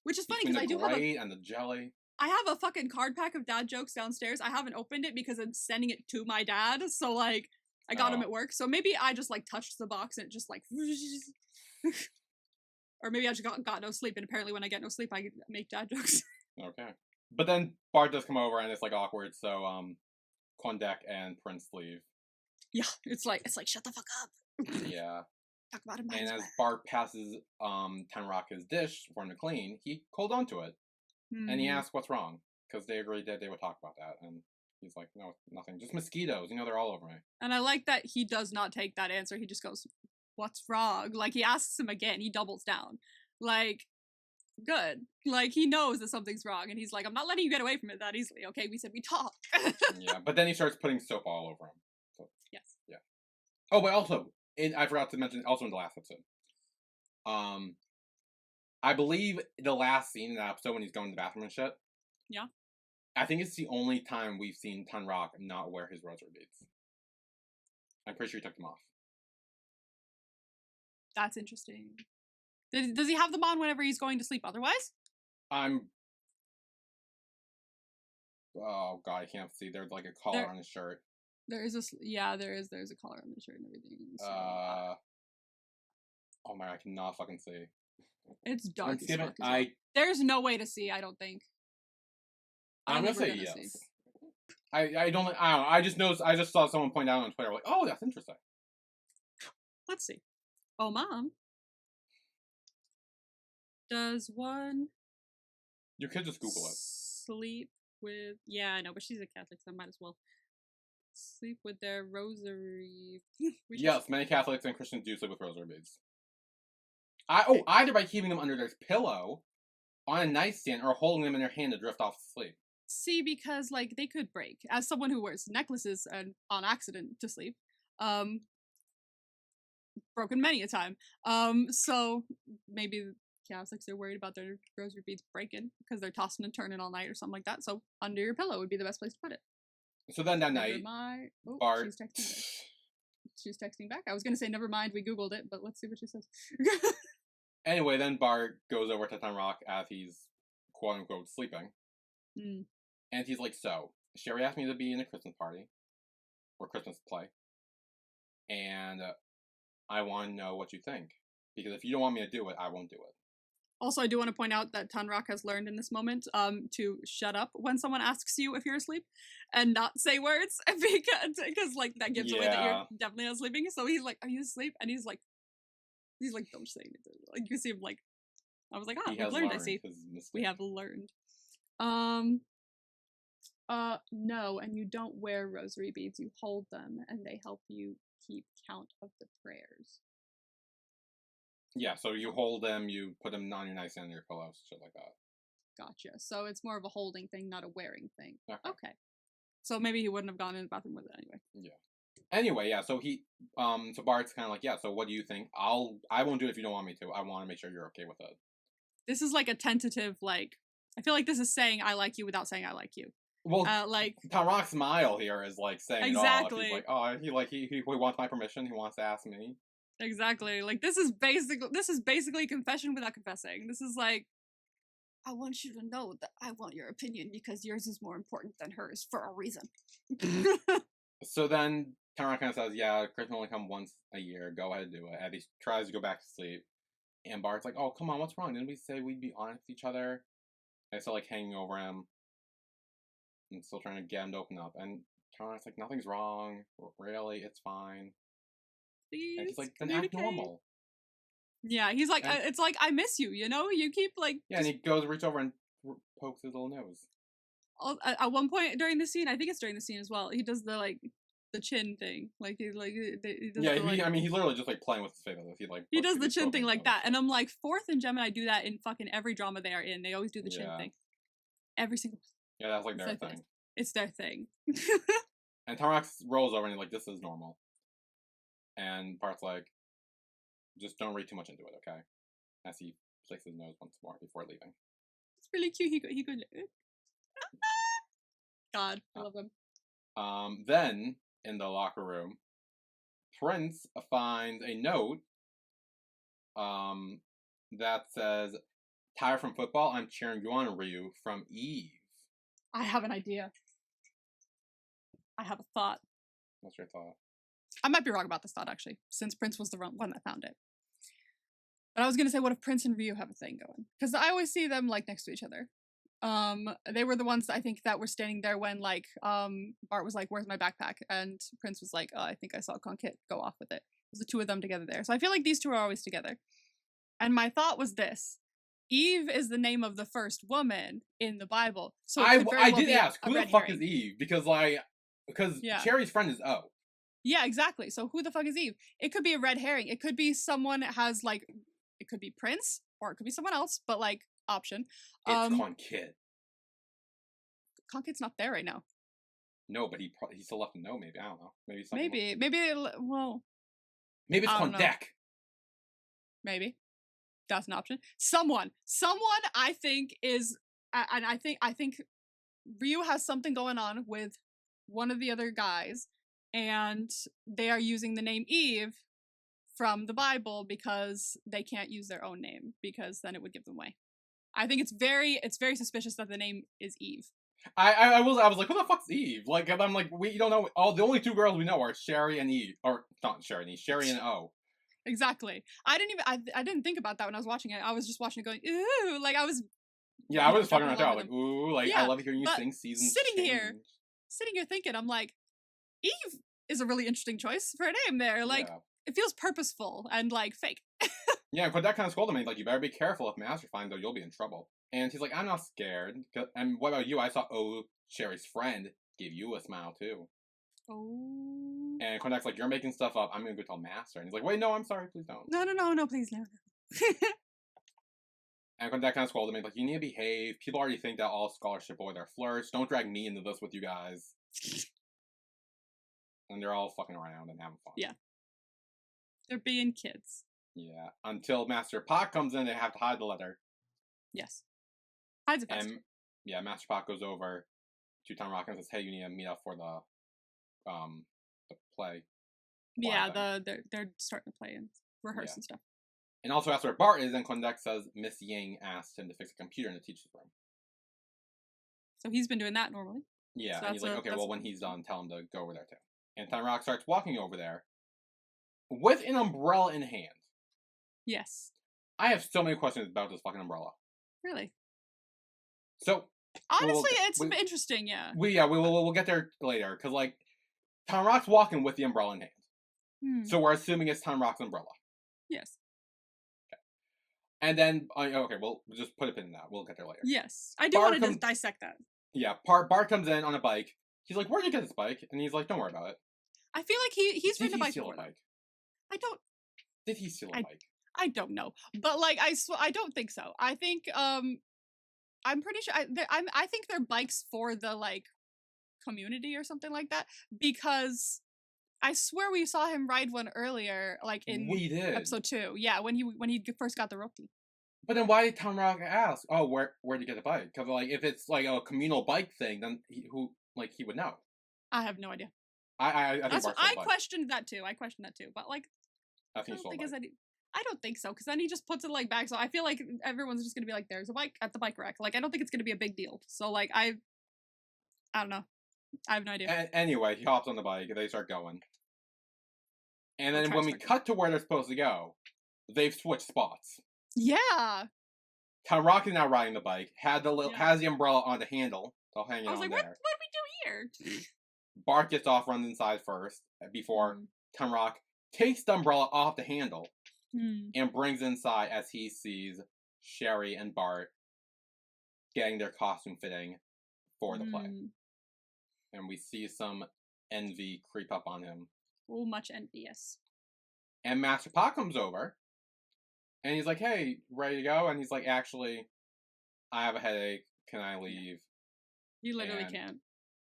Which is funny because I do have and the jelly. I have a fucking card pack of dad jokes downstairs. I haven't opened it because I'm sending it to my dad. So like. I got him at work, so maybe I just like touched the box and it just like, or maybe I just got no sleep, and apparently when I get no sleep, I make dad jokes. Okay, but then Barth does come over and it's like awkward, so Kondek and Prince leave. Yeah, it's like shut the fuck up. Yeah. Talk about him. And as Barth passes Tanrak his dish for him to clean, he holds on to it, and he asks what's wrong because they agreed that they would talk about that, and. He's like, no, nothing. Just mosquitoes. You know, they're all over me. And I like that he does not take that answer. He just goes, what's wrong? Like, he asks him again. He doubles down. Like, good. Like, he knows that something's wrong, and he's like, I'm not letting you get away from it that easily, okay? We said we talk. Yeah, but then he starts putting soap all over him. So, Yes. yeah. Oh, but also, I forgot to mention, also in the last episode, I believe the last scene in that episode when he's going to the bathroom and shit. Yeah. I think it's the only time we've seen Tanrak not wear his rosary beads. I'm pretty sure he took them off. That's interesting. Does he have them on whenever he's going to sleep otherwise? Oh god, I can't see. There's like a collar on his shirt. There is there's a collar on the shirt and everything. So. Oh my, I cannot fucking see. It's dark as fuck. There's no way to see, I don't think. I'm gonna say yes. See. I don't know. I just noticed. I just saw someone point out on Twitter, like, oh, that's interesting. Let's see. Oh, Mom. Does one... You could just Google it. Sleep with... Yeah, I know, but she's a Catholic, so I might as well. Sleep with their rosary... Yes, many Catholics and Christians do sleep with rosary beads. Either by keeping them under their pillow, on a nightstand, or holding them in their hand to drift off to sleep. See, because, like, they could break. As someone who wears necklaces and on accident to sleep, broken many a time. So maybe Catholics are worried about their rosary beads breaking because they're tossing and turning all night or something like that. So under your pillow would be the best place to put it. So then that night, Barth... She's texting back. She's texting back. I was going to say, never mind, we Googled it, but let's see what she says. Anyway, then Barth goes over to Tanrak as he's quote-unquote sleeping. Mm. And he's like, so, Sherry asked me to be in a Christmas party. Or Christmas play. And I want to know what you think. Because if you don't want me to do it, I won't do it. Also, I do want to point out that Tanrak has learned in this moment to shut up when someone asks you if you're asleep and not say words because like that gives away that you're definitely not sleeping. So he's like, "Are you asleep?" And he's like, "Don't say anything." Like you see him like, I was like, "Ah, we've learned." I see. We have learned. No, and you don't wear rosary beads. You hold them, and they help you keep count of the prayers. Yeah, so you hold them, you put them on your nightstand, on your pillows, shit like that. Gotcha. So it's more of a holding thing, not a wearing thing. Okay. So maybe he wouldn't have gone in the bathroom with it anyway. Yeah. Anyway, yeah, so so Bart's kind of like, yeah, so what do you think? I won't do it if you don't want me to. I want to make sure you're okay with it. This is like a tentative, like, I feel like this is saying I like you without saying I like you. Well, like Tanrak's smile here is like saying exactly. It all. He's like, he wants my permission. He wants to ask me. Exactly. Like this is basically confession without confessing. This is like, I want you to know that I want your opinion because yours is more important than hers for a reason. So then Tanrak kind of says, yeah, Chris can only come once a year. Go ahead and do it. And he tries to go back to sleep. And Bart's like, oh, come on, what's wrong? Didn't we say we'd be honest with each other? And I still like hanging over him. And still trying to get him to open up. And Tanrak's like, nothing's wrong. Really, it's fine. Please, and he's like, then act normal. Yeah, he's like, it's like, I miss you, you know? You keep like... Yeah, and he goes, reach over and pokes his little nose. At one point during the scene, I think it's during the scene as well, he does the chin thing. Like, he does yeah, he's literally just like playing with his face. He does the chin thing like that. And I'm like, Fourth and Gemini do that in fucking every drama they are in. They always do the chin thing. Every single... Yeah, that's like their thing. It's their thing. And Tanrak rolls over and he's like, this is normal. And Bart's like, just don't read too much into it, okay? As he flicks his nose once more before leaving. It's really cute. He could. God, I love him. Then in the locker room, Prince finds a note that says, "Tired from football? I'm cheering you on, Ryu," from Eve. I have an idea. I have a thought. What's your thought? I might be wrong about this thought, actually, since Prince was the one that found it. But I was going to say, what if Prince and Ryu have a thing going? Because I always see them, like, next to each other. They were the ones, I think, that were standing there when, like, Bart was like, where's my backpack? And Prince was like, oh, I think I saw Conkit go off with it. It was the two of them together there. So I feel like these two are always together. And my thought was this. Eve is the name of the first woman in the Bible. So I did ask, who the fuck is Eve? Because Cherry's friend is O. Yeah, exactly. So who the fuck is Eve? It could be a red herring. It could be someone that has, like, it could be Prince, or it could be someone else, but, like, option. It's Kid. Conkid's not there right now. No, but he still left a note. Maybe I don't know. Maybe Well, maybe it's I don't know. Deck. Maybe that's an option. Someone I think is, and I think Ryu has something going on with one of the other guys, and they are using the name Eve from the Bible because they can't use their own name because then it would give them away. I think it's very suspicious that the name is Eve. I was like, who the fuck's Eve? Like, and I'm like, we don't know. The only two girls we know are Sherry and Eve, or not Sherry and Eve, Sherry and O. Exactly. I didn't think about that when I was watching it. I was just watching it going, ooh, like I was. Yeah, I was just fucking around too. I was like, ooh, like yeah, I love hearing you sing seasons. Sitting here thinking, I'm like, Eve is a really interesting choice for a name there. Like, it feels purposeful and like fake. Yeah, but that kind of scolded me. Like, you better be careful if Master finds out, you'll be in trouble. And he's like, I'm not scared. And what about you? I saw Sherry's friend gave you a smile too. Oh. And Kondak's like, you're making stuff up. I'm gonna go tell Master. And he's like, wait, no, I'm sorry, please don't. No, please no. And Kondak kind of scolded me, like, you need to behave. People already think that all scholarship boys are flirts. Don't drag me into this with you guys. And they're all fucking around and having fun. Yeah. They're being kids. Yeah. Until Master Pak comes in, they have to hide the letter. Yes. Hides it fast. And yeah, Master Pak goes over to Tanrak and says, hey, you need to meet up for the play. Yeah, they're starting to play and rehearse and stuff. And also asks where Barth is, and Kondak says Miss Ying asked him to fix a computer in the teacher's room. So he's been doing that normally. Yeah, so and he's like, okay, well, when he's done, tell him to go over there too. And Tanrak starts walking over there with an umbrella in hand. Yes. I have so many questions about this fucking umbrella. Really? So honestly, it's interesting. Yeah. We'll get there later because like Tanrak's walking with the umbrella in hand. So we're assuming it's Tanrak's umbrella. Yes. Okay. And then okay, we'll just put a pin in that. We'll get there later. Yes, I do want to dissect that. Yeah, Barth comes in on a bike. He's like, "Where'd you get this bike?" And he's like, "Don't worry about it." I feel like he's ridden a bike before. I don't. Did he steal a bike? I don't know, but like I don't think so. I think I'm pretty sure I think they're bikes for the like community or something like that because I swear we saw him ride one earlier, like in episode 2. Yeah, when he first got the rookie. But then why did Tanrak ask? Oh, where'd you get the bike? Because like if it's like a communal bike thing, then he would know. I have no idea. I questioned that too. But like I don't think so because then he just puts it like back. So I feel like everyone's just gonna be like, "There's a bike at the bike rack." Like I don't think it's gonna be a big deal. So like I don't know. I have no idea. Anyway, he hops on the bike and they start going. And then when we cut to where they're supposed to go, they've switched spots. Yeah. Tanrak is now riding the bike. Has the umbrella on the handle. So hanging on there. I was like, what do we do here? Barth gets off, runs inside first before Tanrak takes the umbrella off the handle and brings inside as he sees Sherry and Barth getting their costume fitting for the play. And we see some envy creep up on him. Oh, much envy, yes. And Master Pa comes over, and he's like, hey, ready to go? And he's like, actually, I have a headache. Can I leave? You literally can't.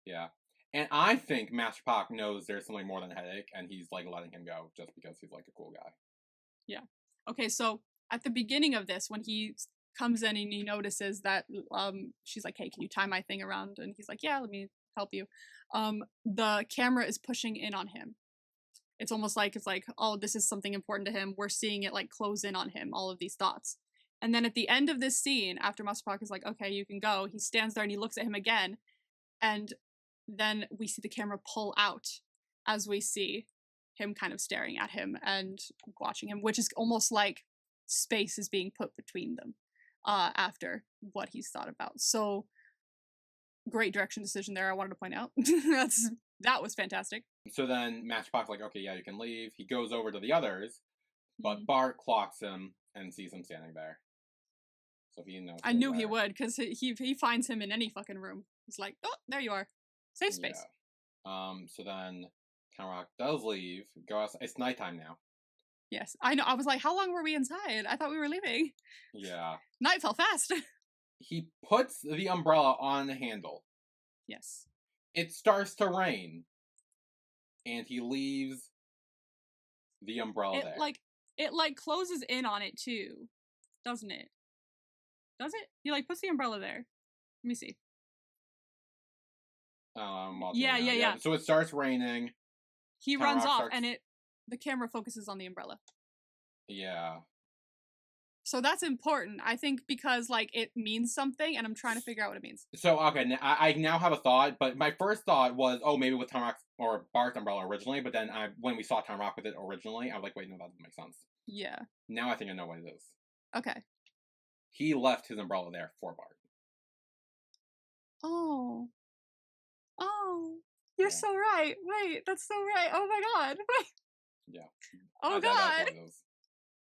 Yeah. And I think Master Pa knows there's something more than a headache, and he's like letting him go just because he's like a cool guy. Yeah. Okay, so at the beginning of this, when he comes in and he notices that she's like, hey, can you tie my thing around? And he's like, yeah, let me help you. The camera is pushing in on him. It's almost like oh, this is something important to him. We're seeing it like close in on him, all of these thoughts. And then at the end of this scene, after Master Pa is like, okay, you can go, he stands there and he looks at him again. And then we see the camera pull out as we see him kind of staring at him and watching him, which is almost like space is being put between them after what he's thought about. So great direction decision there, I wanted to point out. That was fantastic. So then Master Pa's like, okay, yeah, you can leave. He goes over to the others, but Barth clocks him and sees him standing there. So he knows. I knew he would, because he finds him in any fucking room. He's like, oh, there you are. Safe space. Yeah. So then Tanrak does leave. Go outside. It's nighttime now. Yes, I know. I was like, how long were we inside? I thought we were leaving. Yeah. Night fell fast. He puts the umbrella on the handle. Yes. It starts to rain. And he leaves the umbrella there. It closes in on it too, doesn't it? Does it? He like puts the umbrella there. Let me see. Yeah. So it starts raining. He runs off, and the camera focuses on the umbrella. Yeah. So that's important, I think, because like it means something, and I'm trying to figure out what it means. So okay, I now have a thought, but my first thought was, oh, maybe with Tanrak or Barth umbrella originally, but then when we saw Tanrak with it originally, I was like, wait, no, that doesn't make sense. Yeah. Now I think I know what it is. Okay. He left his umbrella there for Barth. Oh. You're so right. Wait, that's so right. Oh my god. Wait. Yeah. Oh god.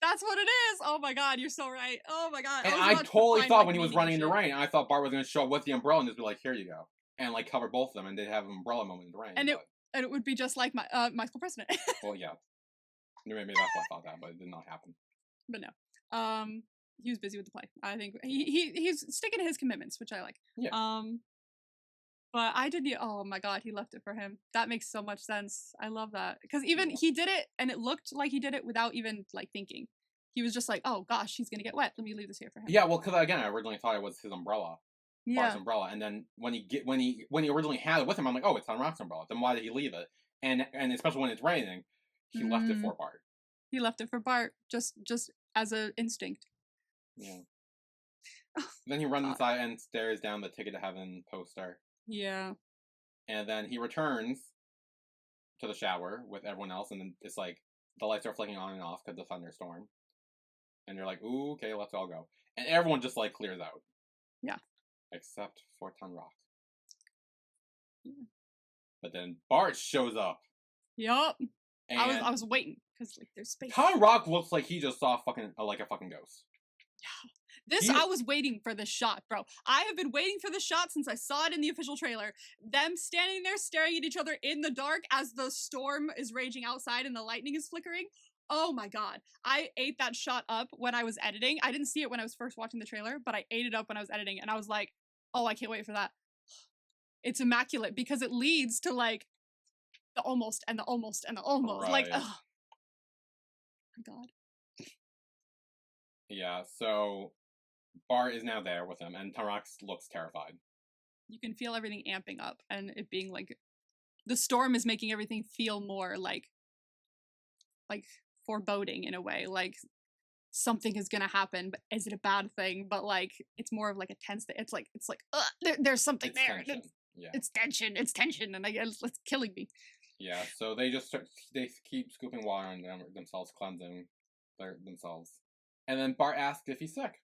That's what it is. Oh my god, you're so right. Oh my god. And I totally thought when he was running in the rain, I thought Bart was going to show up with the umbrella and just be like, here you go. And like cover both of them and they'd have an umbrella moment in the rain. And it would be just like my school president. Well, yeah. Maybe that's why I thought that, but it did not happen. But no. He was busy with the play. I think he's sticking to his commitments, which I like. Yeah. But oh my god, he left it for him. That makes so much sense. I love that. Because even he did it, and it looked like he did it without even, like, thinking. He was just like, oh gosh, he's gonna get wet. Let me leave this here for him. Yeah, well, because again, I originally thought it was his umbrella. Yeah. Bart's umbrella. And then when he originally had it with him, I'm like, oh, it's Tanrak's umbrella. Then why did he leave it? And especially when it's raining, he left it for Bart. He left it for Bart, just as an instinct. Yeah. Then he runs inside and stares down the Ticket to Heaven poster. Yeah. And then he returns to the shower with everyone else, and then it's like the lights are flicking on and off because of the thunderstorm. And they're like, ooh, okay, let's all go. And everyone just like clears out. Yeah. Except for Tanrak. Yeah. But then Bart shows up. Yup. I was waiting because like there's space. Tanrak looks like he just saw a fucking ghost. Yeah. I was waiting for this shot, bro. I have been waiting for this shot since I saw it in the official trailer. Them standing there staring at each other in the dark as the storm is raging outside and the lightning is flickering. Oh my god. I ate that shot up when I was editing. I didn't see it when I was first watching the trailer, but I ate it up when I was editing, and I was like, oh, I can't wait for that. It's immaculate because it leads to like the almost and the almost and the almost. Right. Like, oh my god. Yeah, so Bart is now there with him, and Tanrak looks terrified. You can feel everything amping up, and it being like the storm is making everything feel more like foreboding in a way. Like something is gonna happen, but is it a bad thing? But like it's more of like a tense thing. It's like there's something it's there. Tension. Yeah. It's tension, and I guess it's killing me. Yeah, so they keep scooping water on themselves, cleansing themselves. And then Bart asks if he's sick.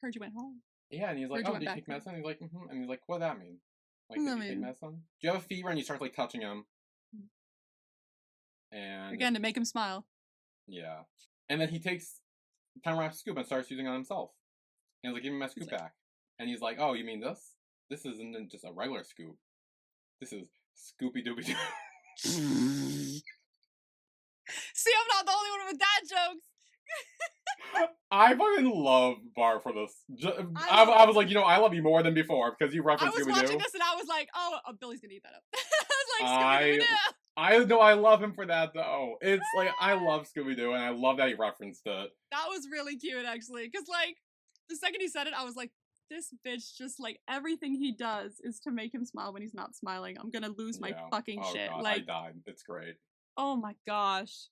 Heard you went home. Yeah, and he's like, oh, do you take medicine? He's like, mm-hmm. And he's like, what does that mean? Like, did you take medicine? Do you have a fever? And you start, like, touching him. And again, to make him smile. Yeah. And then he takes Tanrak's scoop and starts using it on himself. And he's like, give me my scoop back. And he's like, oh, you mean this? This isn't just a regular scoop. This is Scoopy-Dooby-Doo. See, I'm not the only one with dad jokes. I fucking love Bart for this. I was like, I love you more than before because you referenced Scooby-Doo. I was watching this and I was like, oh, Billy's gonna eat that up. I was like, I know I love him for that though. It's like I love Scooby-Doo and I love that he referenced it. That was really cute actually, because like the second he said it, I was like, this bitch just like everything he does is to make him smile when he's not smiling. I'm gonna lose my fucking shit. God, like I died. It's great. Oh my gosh.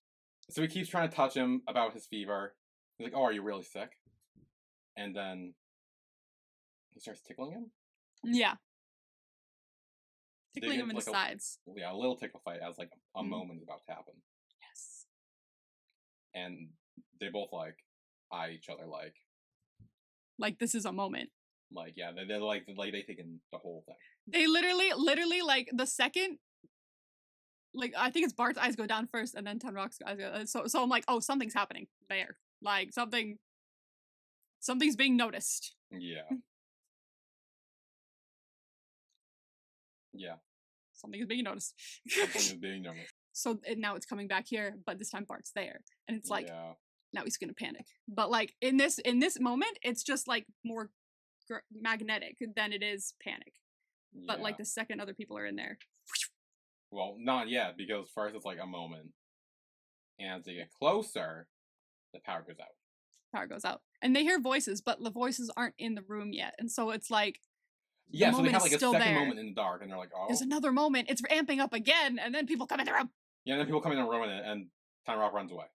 So he keeps trying to touch him about his fever. He's like, oh, are you really sick? And then he starts tickling him? Yeah. Tickling him in the sides. Yeah, a little tickle fight as like a moment is about to happen. Yes. And they both like eye each other like this is a moment. Like, yeah, they're like they take in the whole thing. They literally like the second, like I think it's Bart's eyes go down first, and then Tanrak's eyes go. So I'm like, oh, something's happening there. Like something's being noticed. Yeah. Yeah. Something is being noticed. Something is being noticed. So now it's coming back here, but this time Bart's there, and it's like yeah. now he's gonna panic. But like in this moment, it's just like more magnetic than it is panic. But like the second other people are in there, well, not yet, because first it's like a moment, and as they get closer, the power goes out. power goes out, and they hear voices, but the voices aren't in the room yet, and so it's like Yeah, so they moment have is like a still second there. moment in the dark, and they're like, oh. There's another moment. It's amping up again, and then people come in the room. Yeah, and then people come in and ruin it, and Tanrak runs away.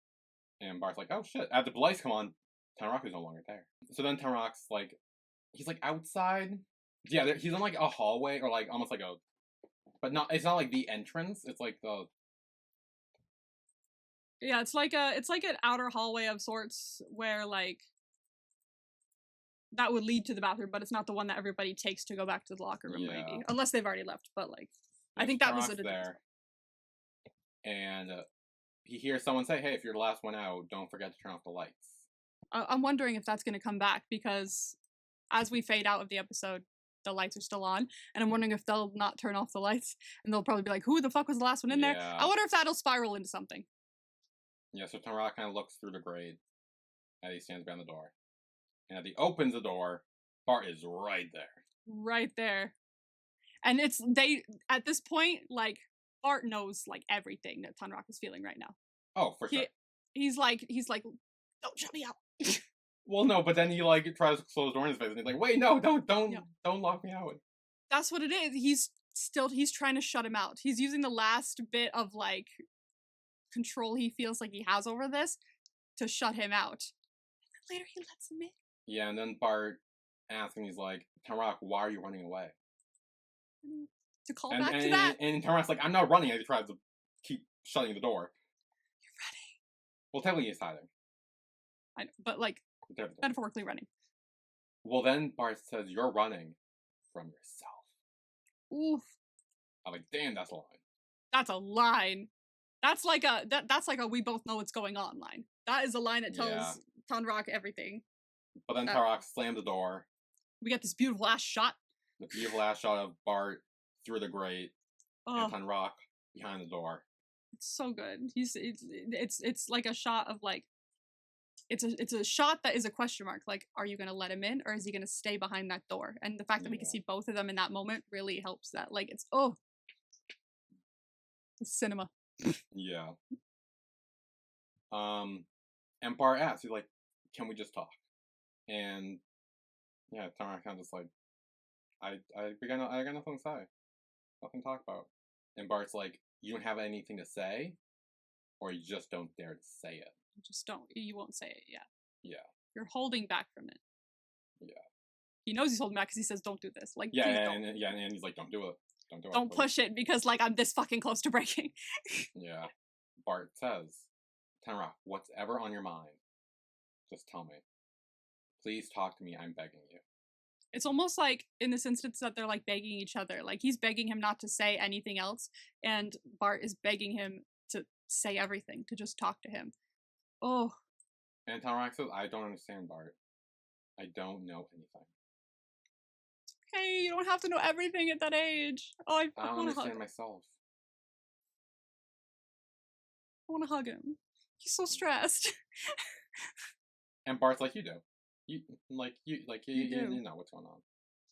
And Bart's like, oh shit. As the lights come on, Tanrak is no longer there. So then Tanrak's like, he's like outside. Yeah, he's in like a hallway, or like almost like a, but not. It's not like the entrance. It's like the. Yeah, it's like an outer hallway of sorts where like that would lead to the bathroom, but it's not the one that everybody takes to go back to the locker room, maybe, unless they've already left. But like, I think that was it. There, and he hears someone say, "Hey, if you're the last one out, don't forget to turn off the lights." I'm wondering if that's going to come back, because as we fade out of the episode, the lights are still on, and I'm wondering if they'll not turn off the lights, and they'll probably be like, "Who the fuck was the last one in there?" I wonder if that'll spiral into something. Yeah, so Tanrak kind of looks through the grate as he stands behind the door. And as he opens the door, Bart is right there. Right there. And at this point, like, Bart knows, like, everything that Tanrak is feeling right now. Oh, for sure. He's like, don't shut me out. Well, no, but then he, like, tries to close the door in his face, and he's like, wait, no, don't lock me out. That's what it is. He's trying to shut him out. He's using the last bit of, like, control he feels like he has over this to shut him out. And then later he lets him in. Yeah, and then Bart asks him, he's like, Tanrak, why are you running away? To call back to that. And Tanrak's like, I'm not running, and he tries to keep shutting the door. You're running. Well, technically he's hiding. I know, but like, metaphorically running. Well, then Bart says, you're running from yourself. Oof. I'm like, damn, that's a line. That's a line. That's like a we both know what's going on line. That is a line that tells Tanrak everything. But then Tanrak slams the door. We get this beautiful ass shot. The beautiful ass shot of Bart through the grate and Tanrak behind the door. It's so good. It's like a shot of like it's a shot that is a question mark. Like, are you gonna let him in, or is he gonna stay behind that door? And the fact that we can see both of them in that moment really helps that. Like, it's cinema. Yeah. And Bart asks, he's like, can we just talk? And yeah, Tanrak kind of just like, I got nothing to say. Nothing to talk about. And Bart's like, you don't have anything to say? Or you just don't dare to say it? You won't say it, yeah. Yeah. You're holding back from it. Yeah. He knows he's holding back because he says, don't do this. Like, yeah, please don't. And he's like, don't do it. Don't do it. Don't push it, because, like, I'm this fucking close to breaking. Yeah. Bart says, Tanrak, what's ever on your mind, just tell me. Please talk to me, I'm begging you. It's almost like, in this instance, that they're, like, begging each other. Like, he's begging him not to say anything else, and Bart is begging him to say everything, to just talk to him. Oh. And Tanrak says, I don't understand, Bart. I don't know anything. Hey, you don't have to know everything at that age. Oh, I don't want to understand hug myself. I want to hug him. He's so stressed. And Bart's like, you do. You know what's going on.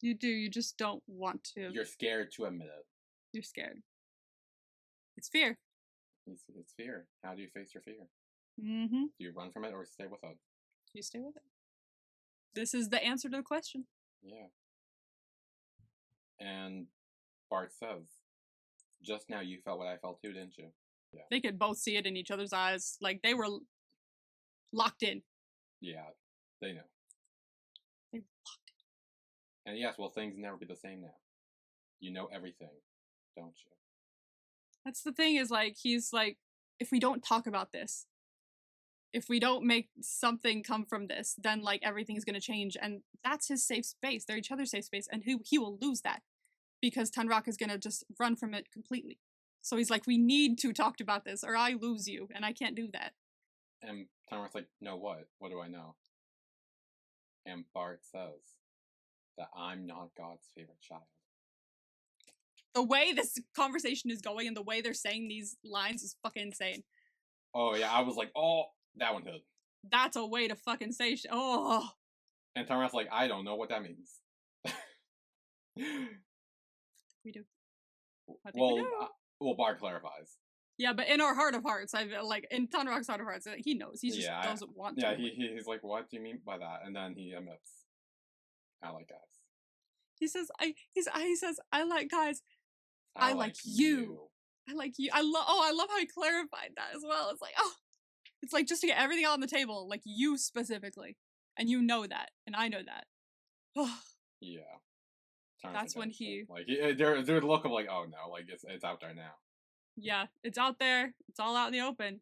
You do. You just don't want to. You're scared to admit it. You're scared. It's fear. It's fear. How do you face your fear? Mm-hmm. Do you run from it or stay with it? You stay with it. This is the answer to the question. Yeah. And Bart says, just now you felt what I felt too, didn't you? Yeah. They could both see it in each other's eyes. Like, they were locked in. Yeah, they know. They were locked in. And yes, will things never be the same now? You know everything, don't you? That's the thing, is like, he's like, if we don't talk about this, if we don't make something come from this, then like everything's gonna change, and that's his safe space. They're each other's safe space, and he will lose that because Tanrak is gonna just run from it completely. So he's like, we need to talk about this, or I lose you, and I can't do that. And Tanrak's like, no, what? What do I know? And Bart says that I'm not God's favorite child. The way this conversation is going and the way they're saying these lines is fucking insane. Oh yeah, I was like, oh, that one hit. That's a way to fucking say shit. Oh. And Tanrak's like, I don't know what that means. We do. I think Well, we do. Barth clarifies. Yeah, but in our heart of hearts, I feel like in Tanrak's heart of hearts, he knows. He just doesn't want to. Yeah, he's like, what do you mean by that? And then he admits, I like guys. He says, I like guys. I like you. I like you. I love how he clarified that as well. It's like, oh, it's like just to get everything on the table, like you specifically, and you know that, and I know that. Yeah. That's when he like there's a look of like, oh no, like it's out there now. Yeah, it's out there. It's all out in the open.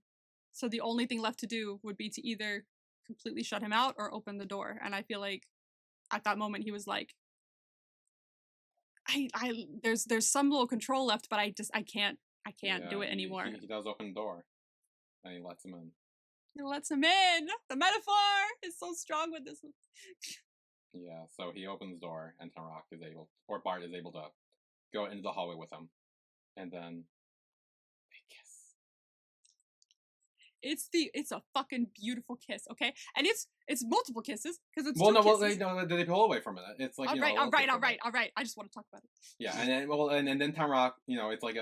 So the only thing left to do would be to either completely shut him out or open the door. And I feel like at that moment he was like, there's some little control left, but I can't do it anymore. He does open the door, and he lets him in. He lets him in. The metaphor is so strong with this one. Yeah, so he opens the door, and Barth is able to go into the hallway with him, and then they kiss. It's a fucking beautiful kiss, okay? And it's multiple kisses because it's they pull away from it. It's like all right. I just want to talk about it. Yeah, and then and then Tanrak, it's like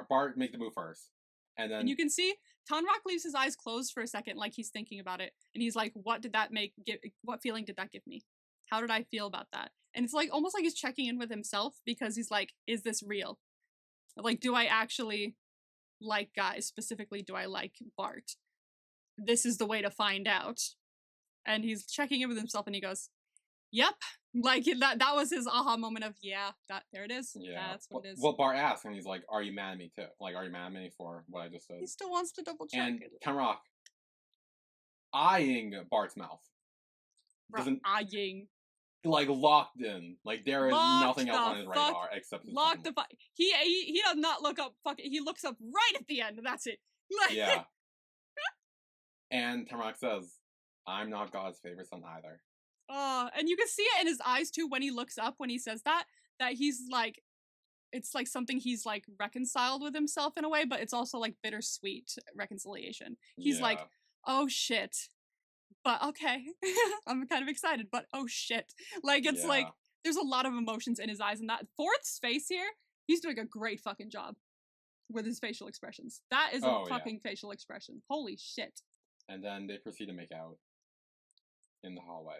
Barth make the move first, and you can see Tanrak leaves his eyes closed for a second, like he's thinking about it, and he's like, what feeling did that give me? How did I feel about that? And it's like almost like he's checking in with himself because he's like, is this real? Like, do I actually like guys? Specifically, do I like Barth? This is the way to find out. And he's checking in with himself and he goes, yep. Like that was his aha moment of, yeah, there it is. Yeah. That's what it is. Well, Barth asks and he's like, are you mad at me too? Like, are you mad at me for what I just said? He still wants to double check. And Tanrak eyeing Bart's mouth. Eyeing. Like locked in, like there is nothing else on his radar except he does not look up. He looks up right at the end. And that's it. Yeah. And Tanrak says, "I'm not God's favorite son either." And you can see it in his eyes too when he looks up when he says that he's like, it's like something he's like reconciled with himself in a way, but it's also like bittersweet reconciliation. He's like, oh shit. But okay, I'm kind of excited, but oh shit. Like, it's like, there's a lot of emotions in his eyes, and that Forth's face here, he's doing a great fucking job with his facial expressions. That is a fucking facial expression. Holy shit. And then they proceed to make out in the hallway.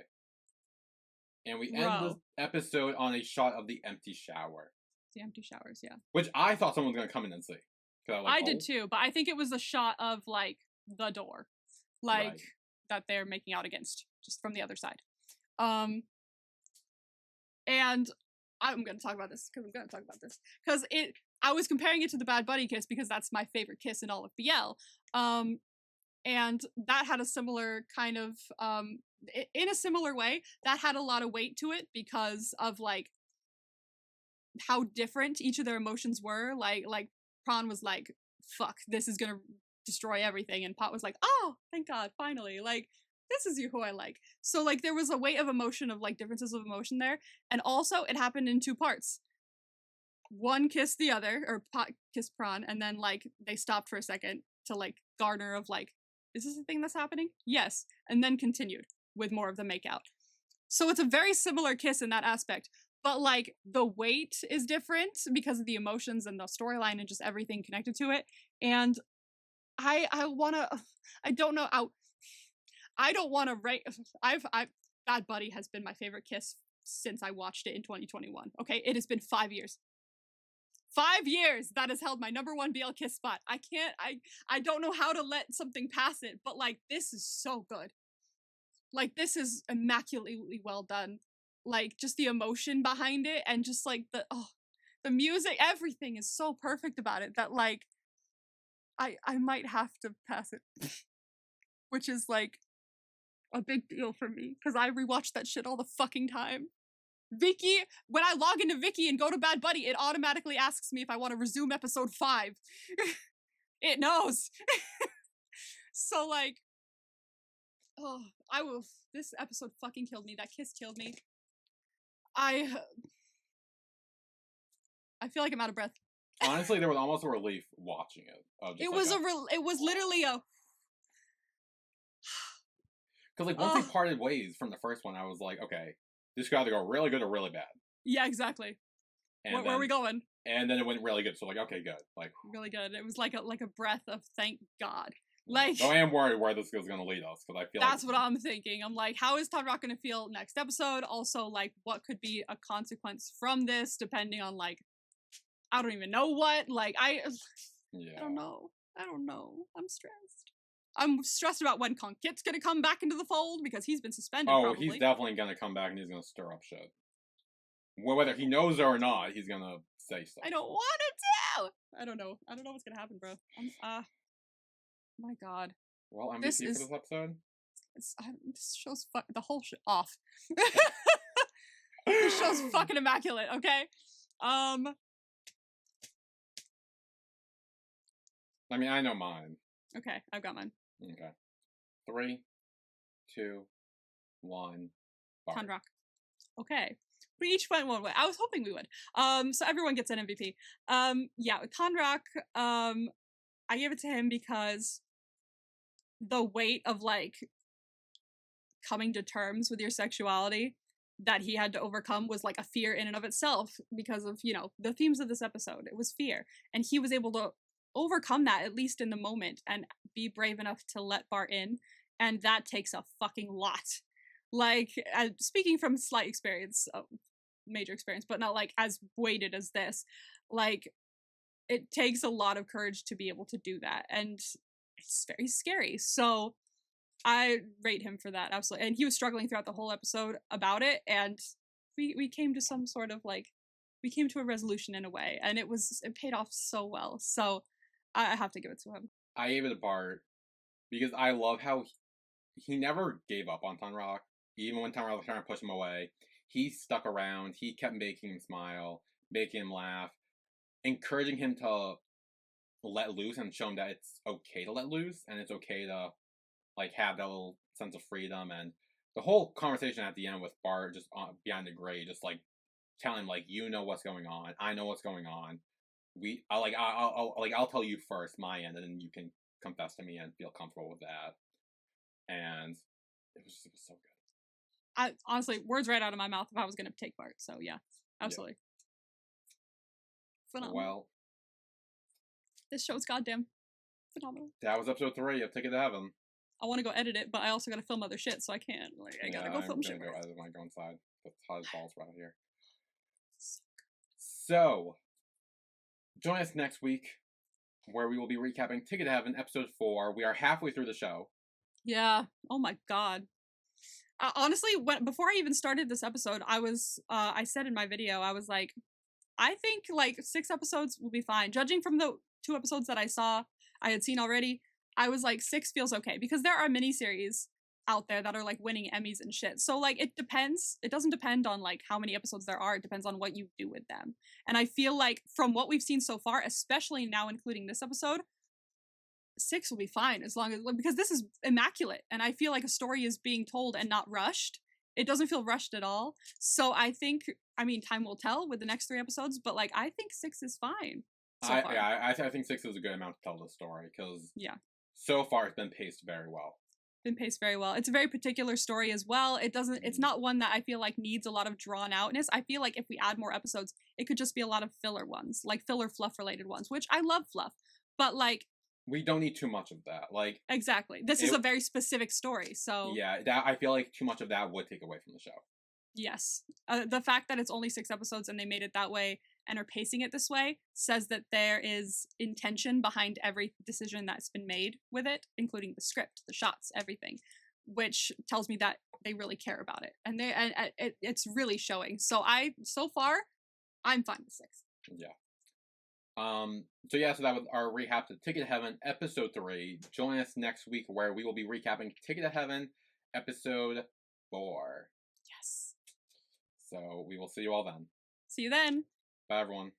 And we end this episode on a shot of the empty shower. The empty showers, yeah. Which I thought someone was going to come in and see. I did too, but I think it was a shot of, like, the door. Like... Right. That they're making out against, just from the other side. And I'm gonna talk about this, because I was comparing it to the Bad Buddy kiss, because that's my favorite kiss in all of BL. And that had a similar kind of, in a similar way, that had a lot of weight to it, because of, like, how different each of their emotions were. Like Pran was like, fuck, this is gonna destroy everything, and Pot was like, oh, thank God, finally, like, this is who I like. So, like, there was a weight of emotion of, like, differences of emotion there, and also it happened in two parts. One kissed the other, or Pot kissed Pran, and then, like, they stopped for a second to, like, garner of, like, is this a thing that's happening? Yes, and then continued with more of the makeout. So it's a very similar kiss in that aspect, but, like, the weight is different because of the emotions and the storyline and just everything connected to it, and I don't want to rate. Bad Buddy has been my favorite kiss since I watched it in 2021. Okay, it has been 5 years. 5 years that has held my #1 BL kiss spot. I don't know how to let something pass it, but like, this is so good. Like, this is immaculately well done. Like, just the emotion behind it, and just like the music, everything is so perfect about it that, like, I might have to pass it, which is, like, a big deal for me, because I rewatch that shit all the fucking time. Viki, when I log into Viki and go to Bad Buddy, it automatically asks me if I want to resume episode 5. It knows. So, like, this episode fucking killed me. That kiss killed me. I feel like I'm out of breath. Honestly, there was almost a relief watching it. It was it was literally a. Because like once they parted ways from the first one, I was like, okay, this could either go really good or really bad. Yeah, exactly. And where are we going? And then it went really good. So like, okay, good. Like really good. It was like a breath of thank God. Like, so I am worried where this is going to lead us because I feel that's what I'm thinking. I'm like, how is Tanrak going to feel next episode? Also, like, what could be a consequence from this, depending on like, I don't even know what. Like, I don't know. I'm stressed. I'm stressed about when Konkit's going to come back into the fold because he's been suspended. Oh, probably. He's definitely going to come back and he's going to stir up shit. Whether he knows it or not, he's going to say stuff. I don't want it to. I don't know what's going to happen, bro. My God. Well, MVP for this episode? This show's the whole shit off. This show's fucking immaculate, okay? I mean, I know mine. Okay, I've got mine. Okay. 3, 2, 1. Tanrak. Okay. We each went one way. I was hoping we would. So everyone gets an MVP. Yeah, with Tanrak, I gave it to him because the weight of like coming to terms with your sexuality that he had to overcome was like a fear in and of itself because of, you know, the themes of this episode. It was fear. And he was able to overcome that, at least in the moment, and be brave enough to let Barth in. And that takes a fucking lot. Like, speaking from slight experience, major experience, but not like as weighted as this, like, it takes a lot of courage to be able to do that. And it's very scary. So I rate him for that, absolutely. And he was struggling throughout the whole episode about it, and we came to some sort of like, we came to a resolution in a way, and it paid off so well. So I have to give it to him. I gave it to Barth because I love how he never gave up on Tanrak. Even when Tanrak was trying to push him away, he stuck around. He kept making him smile, making him laugh, encouraging him to let loose and show him that it's okay to let loose and it's okay to like have that little sense of freedom. And the whole conversation at the end with Barth just behind the grate, just like telling him like, you know what's going on, I know what's going on. I'll tell you first my end, and then you can confess to me and feel comfortable with that. And it was so good. I honestly, words right out of my mouth if I was going to take Barth. So yeah, absolutely. Yeah. Phenomenal. Well, this show's goddamn phenomenal. That was episode 3 of Ticket to Heaven. I want to go edit it, but I also got to film other shit, so I can't. Like, I gotta go film shit. I'm gonna go edit my own side. That's how it falls right here. So, join us next week, where we will be recapping Ticket to Heaven, episode 4. We are halfway through the show. Yeah. Oh my God. Honestly, before I even started this episode, I said in my video, I was like, I think like 6 episodes will be fine. Judging from the 2 episodes that I had seen already, I was like 6 feels okay because there are miniseries out there that are like winning Emmys and shit. So like it depends. It doesn't depend on like how many episodes there are. It depends on what you do with them. And I feel like from what we've seen so far, especially now including this episode, 6 will be fine as long as, because this is immaculate and I feel like a story is being told and not rushed. It doesn't feel rushed at all. So I think, I mean, time will tell with the next 3 episodes, but like I think 6 is fine. I think 6 is a good amount to tell the story because so far it's been paced very well. It's a very particular story as well. It's not one that I feel like needs a lot of drawn outness. I feel like if we add more episodes, it could just be a lot of filler ones, like filler fluff related ones, which I love fluff, but like, we don't need too much of that. Like, exactly. This is a very specific story, so yeah, I feel like too much of that would take away from the show. Yes. The fact that it's only 6 episodes and they made it that way and are pacing it this way says that there is intention behind every decision that's been made with it, including the script, the shots, everything, which tells me that they really care about it. And it's really showing. So far, I'm fine with 6. Yeah. So that was our recap to Ticket to Heaven, episode 3. Join us next week where we will be recapping Ticket to Heaven, episode 4. Yes. So we will see you all then. See you then. Bye, everyone.